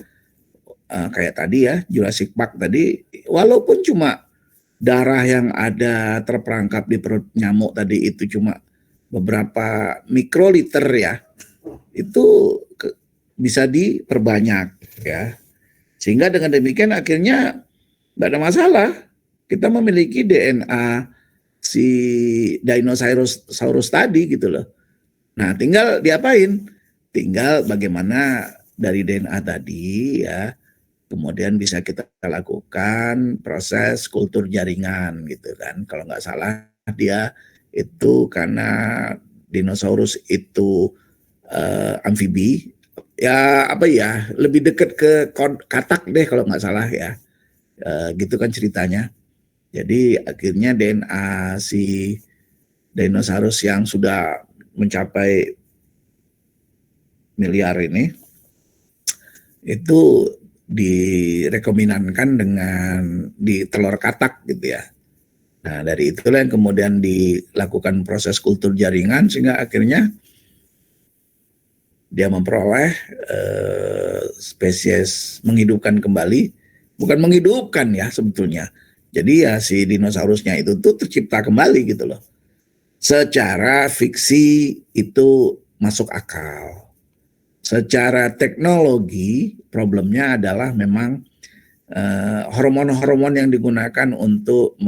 kayak tadi ya Jurassic Park tadi, walaupun cuma darah yang ada terperangkap di perut nyamuk tadi itu cuma beberapa mikroliter ya, itu bisa diperbanyak ya, sehingga dengan demikian akhirnya nggak ada masalah kita memiliki DNA si dinosaurus tadi gitu loh. Nah, tinggal diapain? Tinggal bagaimana dari DNA tadi ya, kemudian bisa kita lakukan proses kultur jaringan gitu kan. Kalau nggak salah dia itu karena dinosaurus itu amfibi, ya apa ya, lebih dekat ke katak deh kalau nggak salah ya. Gitu kan ceritanya. Jadi akhirnya DNA si dinosaurus yang sudah mencapai miliar ini itu direkombinankan dengan di telur katak gitu ya. Nah, dari itulah yang kemudian dilakukan proses kultur jaringan sehingga akhirnya dia memperoleh spesies menghidupkan kembali, bukan menghidupkan ya sebetulnya. Jadi ya si dinosaurusnya itu tuh tercipta kembali gitu loh. Secara fiksi itu masuk akal. Secara teknologi problemnya adalah memang hormon-hormon yang digunakan untuk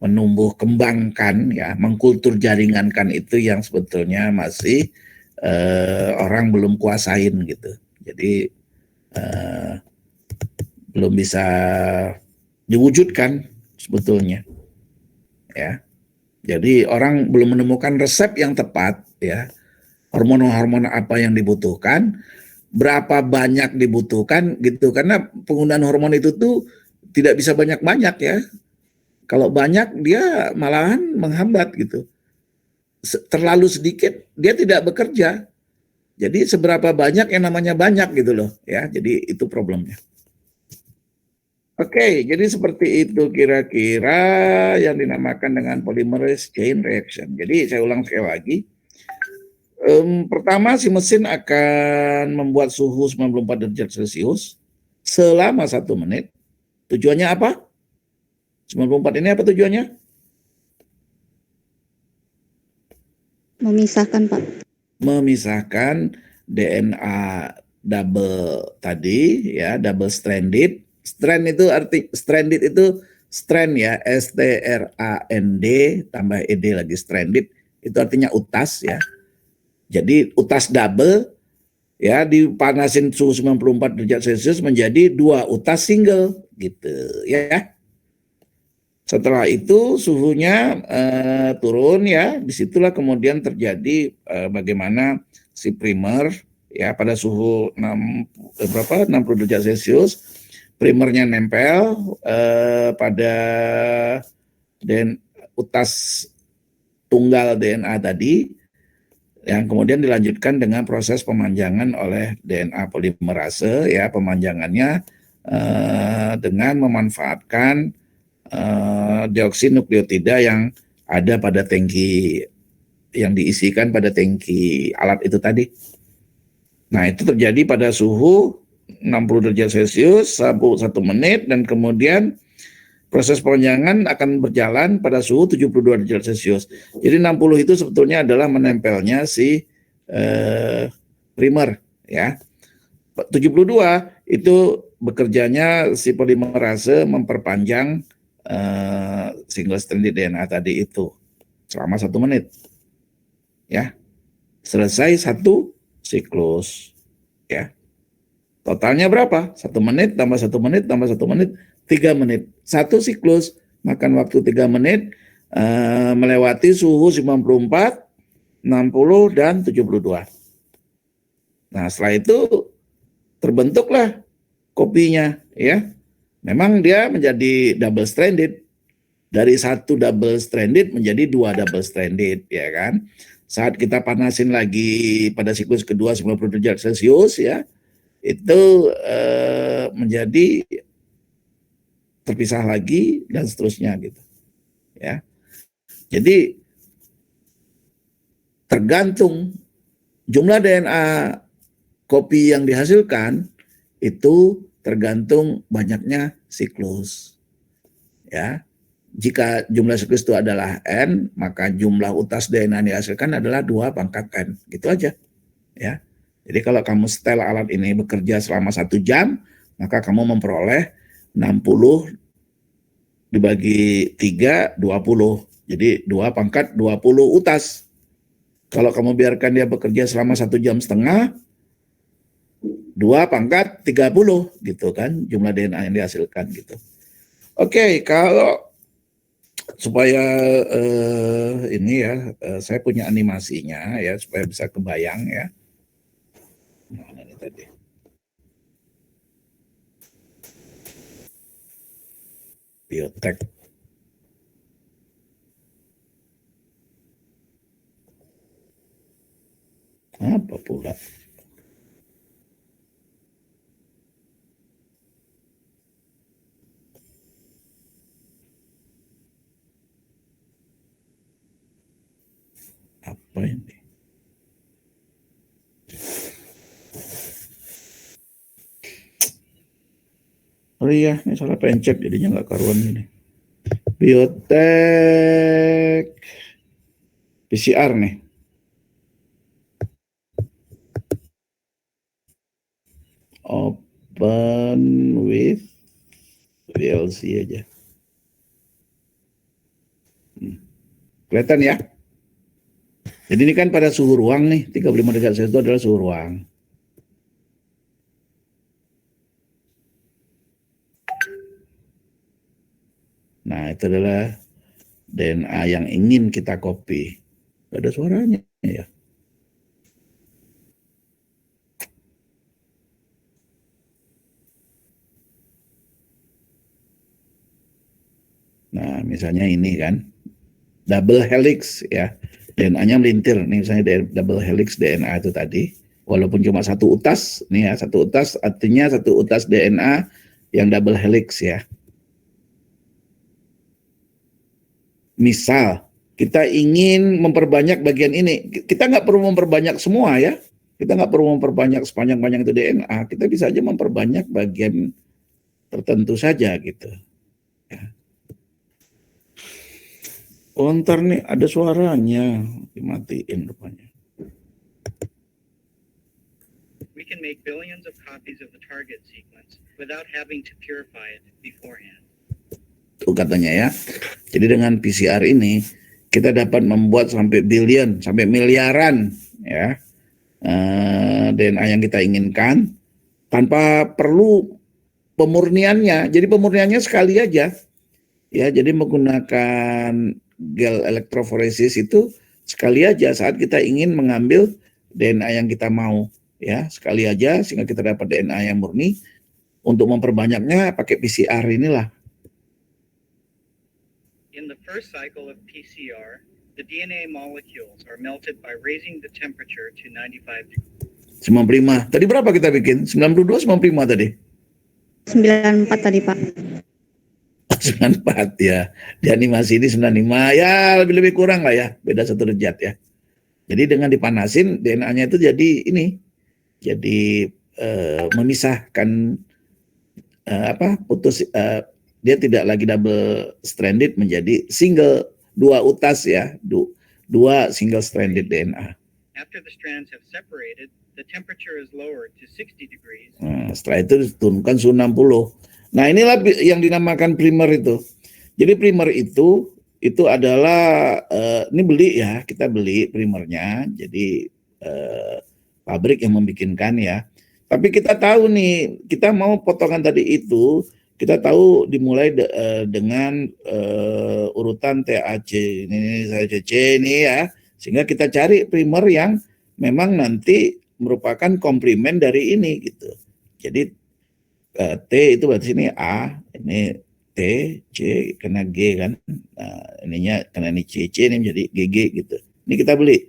menumbuh kembangkan ya, mengkultur jaringankan itu yang sebetulnya masih orang belum kuasain gitu. Jadi belum bisa diwujudkan sebetulnya ya. Jadi orang belum menemukan resep yang tepat ya, hormon-hormon apa yang dibutuhkan, berapa banyak dibutuhkan gitu, karena penggunaan hormon itu tuh tidak bisa banyak-banyak ya. Kalau banyak dia malahan menghambat gitu. Terlalu sedikit dia tidak bekerja. Jadi seberapa banyak yang namanya banyak gitu loh ya. Jadi itu problemnya. Oke, jadi seperti itu kira-kira yang dinamakan dengan polymerase chain reaction. Jadi saya ulang sekali lagi. Pertama, si mesin akan membuat suhu 94 derajat Celcius selama 1 menit. Tujuannya apa? 94 ini apa tujuannya? Memisahkan, Pak. Memisahkan DNA double tadi ya, double stranded. Strand itu stranded itu strand ya, STRAND tambah ED lagi, stranded itu artinya utas ya. Jadi utas double ya, dipanasin suhu 94 derajat Celcius menjadi 2 utas single gitu ya. Setelah itu suhunya turun ya, disitulah kemudian terjadi bagaimana si primer ya pada suhu 60 derajat Celcius, primernya nempel pada utas tunggal DNA tadi, yang kemudian dilanjutkan dengan proses pemanjangan oleh DNA polimerase ya, pemanjangannya dengan memanfaatkan deoksinukleotida yang ada pada tangki yang diisikan pada tangki alat itu tadi. Nah, itu terjadi pada suhu 60 derajat Celcius 1 menit, dan kemudian proses pemanjangan akan berjalan pada suhu 72 derajat Celcius. Jadi 60 itu sebetulnya adalah menempelnya si primer ya. 72 itu bekerjanya si polimerase memperpanjang single stranded DNA tadi itu selama 1 menit ya. Selesai 1 siklus ya. Totalnya berapa? 1 menit tambah 1 menit tambah 1 menit 3 menit. 1 siklus makan waktu 3 menit melewati suhu 94, 60 dan 72. Nah, setelah itu terbentuklah kopinya ya. Memang dia menjadi double stranded. Dari 1 double stranded menjadi 2 double stranded ya kan. Saat kita panasin lagi pada siklus kedua 90 derajat Celcius ya, itu menjadi terpisah lagi dan seterusnya gitu ya. Jadi tergantung jumlah DNA kopi yang dihasilkan itu tergantung banyaknya siklus. Ya, jika jumlah siklus itu adalah N, maka jumlah utas DNA yang dihasilkan adalah 2 pangkat N. Gitu aja. Ya. Jadi kalau kamu setel alat ini bekerja selama 1 jam, maka kamu memperoleh 60 dibagi 3, 20. Jadi 2 pangkat 20 utas. Kalau kamu biarkan dia bekerja selama 1,5 jam, 2 pangkat 30 gitu kan jumlah DNA yang dihasilkan gitu. Oke, kalau supaya ini ya saya punya animasinya ya supaya bisa kebayang ya. Nah, ini tadi. Biotek. Apa pula? Apa ini? Oh iya, ini salah pencet jadinya nggak karuan ini. Biotek PCR nih. Open with VLC aja. Kelihatan ya? Jadi ini kan pada suhu ruang nih, 35 derajat Celcius itu adalah suhu ruang. Nah, itu adalah DNA yang ingin kita copy. Gak ada suaranya ya. Nah, misalnya ini kan, double helix ya. DNA-nya melintir, nih misalnya double helix DNA itu tadi. Walaupun cuma 1 utas, nih ya, 1 utas artinya 1 utas DNA yang double helix ya. Misal, kita ingin memperbanyak bagian ini, kita nggak perlu memperbanyak semua ya. Kita nggak perlu memperbanyak sepanjang-panjang itu DNA, kita bisa aja memperbanyak bagian tertentu saja gitu. Ya. Oh, ntar nih ada suaranya, dimatiin rupanya. We can make billions of copies of the target sequence without having to purify it beforehand. Itu katanya ya. Jadi dengan PCR ini kita dapat membuat sampai billion, sampai miliaran ya DNA yang kita inginkan tanpa perlu pemurniannya. Jadi pemurniannya sekali aja. Ya, jadi menggunakan gel elektroforesis itu sekali aja saat kita ingin mengambil DNA yang kita mau ya, sekali aja sehingga kita dapat DNA yang murni. Untuk memperbanyaknya pakai PCR inilah. In the first cycle of PCR, the DNA molecules are melted by raising the temperature to 95 degrees. 95. Tadi berapa kita bikin? 92, 95 tadi? 94 tadi, Pak. 94 ya. Di animasi ini 95 ya lebih kurang lah ya. Beda 1 derajat ya. Jadi dengan dipanasin DNA-nya itu jadi ini. Jadi memisahkan putus dia tidak lagi double stranded menjadi single, 2 utas ya. 2 single stranded DNA. After the strands have separated, the temperature is lowered to 60 degrees. Nah, setelah itu diturunkan suhu 60. Nah, inilah yang dinamakan primer itu. Jadi primer itu adalah ini beli ya, kita beli primernya. Jadi pabrik yang membikinkan ya. Tapi kita tahu nih, kita mau potongan tadi itu, kita tahu dimulai dengan urutan TAC ini, CC ini ya. Sehingga kita cari primer yang memang nanti merupakan komplement dari ini gitu. Jadi T itu berarti sini A, ini T, C, kena G kan. Nah, ininya karena ini C, ini menjadi GG gitu. Ini kita beli.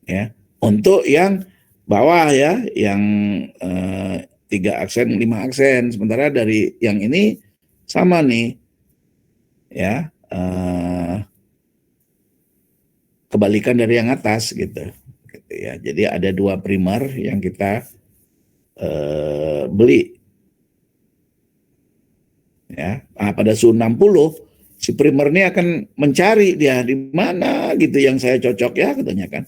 Ya. Untuk yang bawah ya, yang 3 aksen, 5 aksen. Sementara dari yang ini sama nih. Ya. kembalikan dari yang atas gitu ya. Jadi ada 2 primer yang kita beli ya. Nah, pada suhu 60 si primer ini akan mencari dia di mana gitu yang saya cocok ya katanya kan.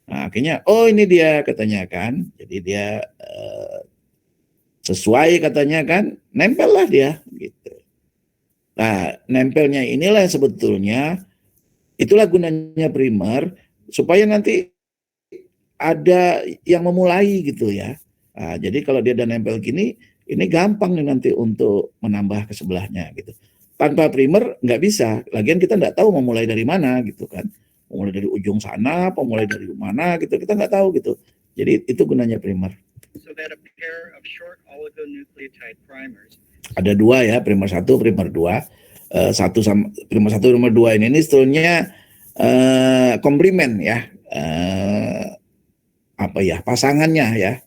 Nah, akhirnya oh ini dia katanya kan. Jadi dia sesuai katanya kan, nempel lah dia gitu. Nah, nempelnya inilah yang sebetulnya itulah gunanya primer supaya nanti ada yang memulai gitu ya. Nah, jadi kalau dia udah nempel gini, ini gampang nih nanti untuk menambah ke sebelahnya gitu. Tanpa primer nggak bisa. Lagian kita nggak tahu mau mulai dari mana gitu kan. Mau mulai dari ujung sana, mau mulai dari mana gitu, kita nggak tahu gitu. Jadi itu gunanya primer. So that a pair of short oligonucleotide primers. Ada 2 ya, primer 1, primer 2. Satu sama primer 1, primer 2 ini sebetulnya komplement ya. Apa ya? Pasangannya ya.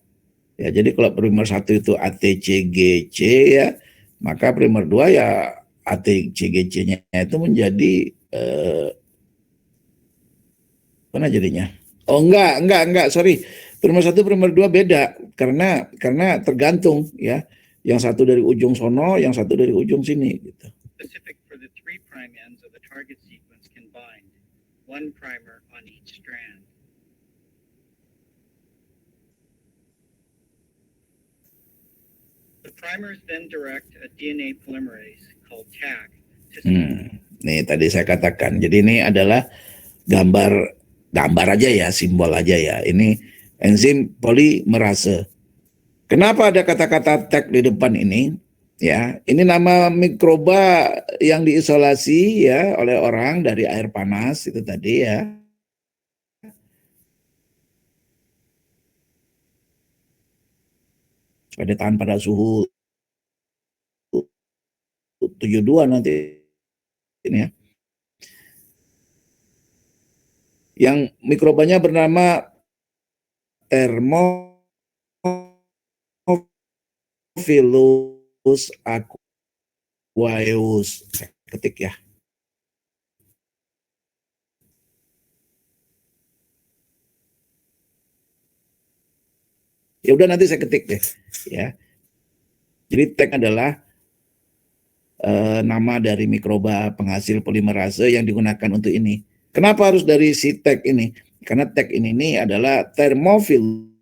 Ya, jadi kalau primer 1 itu ATCGC ya, maka primer 2 ya ATCGC-nya itu menjadi mana jadinya? Oh enggak, sorry. Primer 1, primer 2 beda karena tergantung ya. Yang satu dari ujung sono, yang satu dari ujung sini gitu. Specific for the 3' ends of the target sequence can bind 1 primer on each strand. The primers then direct a DNA polymerase called Taq to Nih tadi saya katakan. Jadi ini adalah gambar aja ya, simbol aja ya. Ini enzim polimerase. Kenapa ada kata-kata Taq di depan ini? Ya, ini nama mikroba yang diisolasi ya oleh orang dari air panas itu tadi ya. Supaya dia tahan pada suhu 72 nanti ini ya. Yang mikrobanya bernama Thermophilus aqueous. Saya ketik ya. Ya udah nanti saya ketik deh ya. Jadi Taq adalah nama dari mikroba penghasil polimerase yang digunakan untuk ini. Kenapa harus dari si Taq ini? Karena Taq ini adalah Thermophilus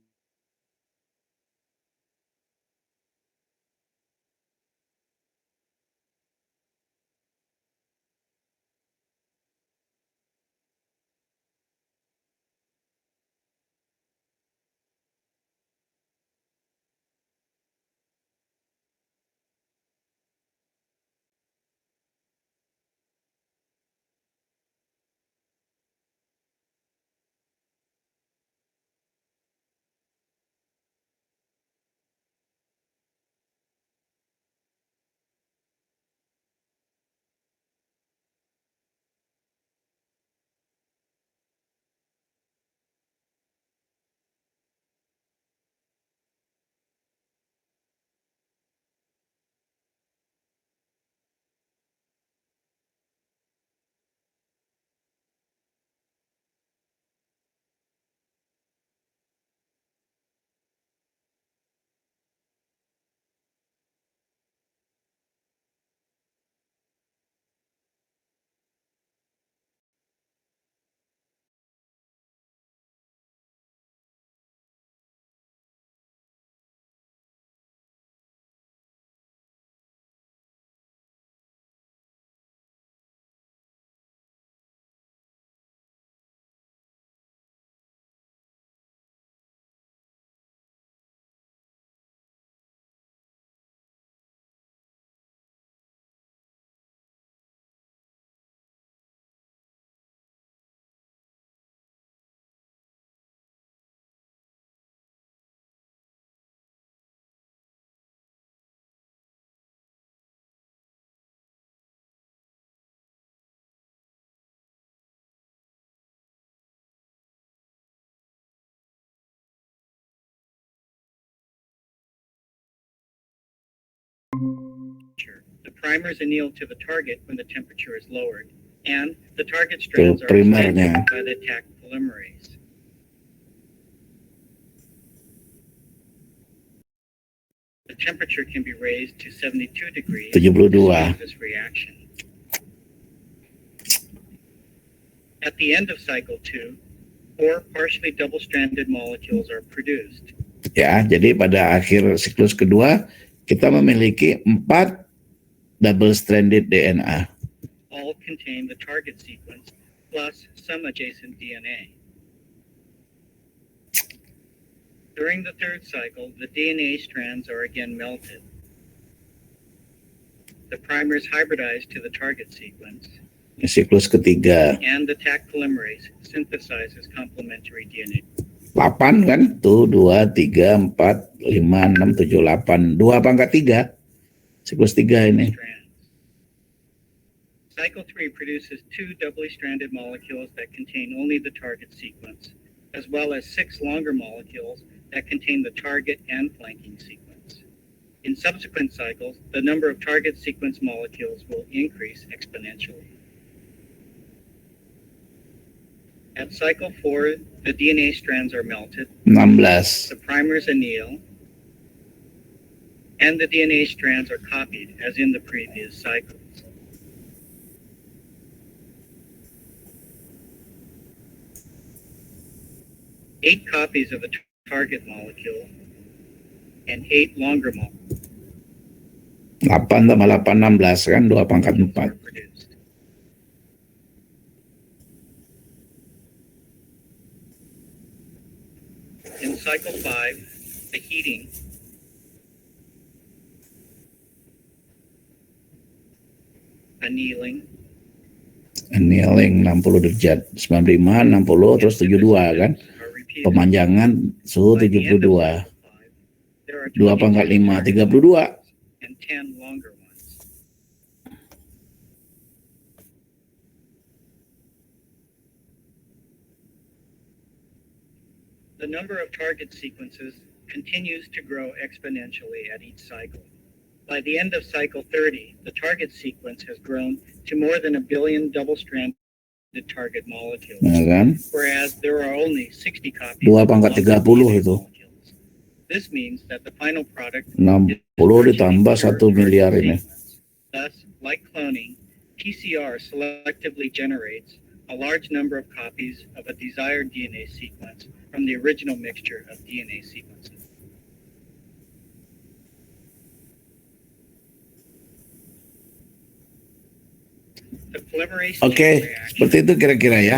The primers anneal to the target when the temperature is lowered. and the target strands are primernya. extended by the Taq polymerase. The temperature can be raised to 72 degrees 72. to start this reaction. At the end of cycle 2, 4 partially double-stranded molecules are produced. Ya, jadi pada akhir siklus kedua kita memiliki 4 double-stranded DNA. All contain the target sequence plus some adjacent DNA. During the third cycle, the DNA strands are again melted. The primers hybridize to the target sequence, Di siklus ketiga and the Taq polymerase synthesizes complementary DNA 8 kan? Tuh 2, 3, 4, 5, 6, 7, 8. 2 pangkat 3. Siklus 3 ini. strands. Cycle 3 produces 2 doubly stranded molecules that contain only the target sequence, as well as 6 longer molecules that contain the target and flanking sequence. In subsequent cycles, the number of target sequence molecules will increase exponentially. At cycle 4, the DNA strands are melted, 16. the primers anneal, and the DNA strands are copied as in the previous cycles. Eight copies of the target molecule and 8 longer molecules 8 tambah 8, 16 kan? 2 pangkat 4. are produced. In cycle 5, the heating annealing Annealing 60 derajat. 95, 60, terus 72 kan? are repeated. Pemanjangan suhu By the end of 72. cycle 5, there are 2 pangkat 5, 32. and 10 longer ones. The number of target sequences continues to grow exponentially at each cycle. By the end of cycle 30, the target sequence has grown to more than 1 billion double-stranded target molecules, Ya kan? whereas there are only 60 copies 2 of pangkat longer 30 DNA itu. molecules. This means that the final product 60 ditambah 1 miliar ini. Thus, like cloning, PCR selectively generates a large number of copies of a desired DNA sequence from the original mixture of DNA sequences. The polymerase Oke, chain reaction seperti itu kira-kira ya.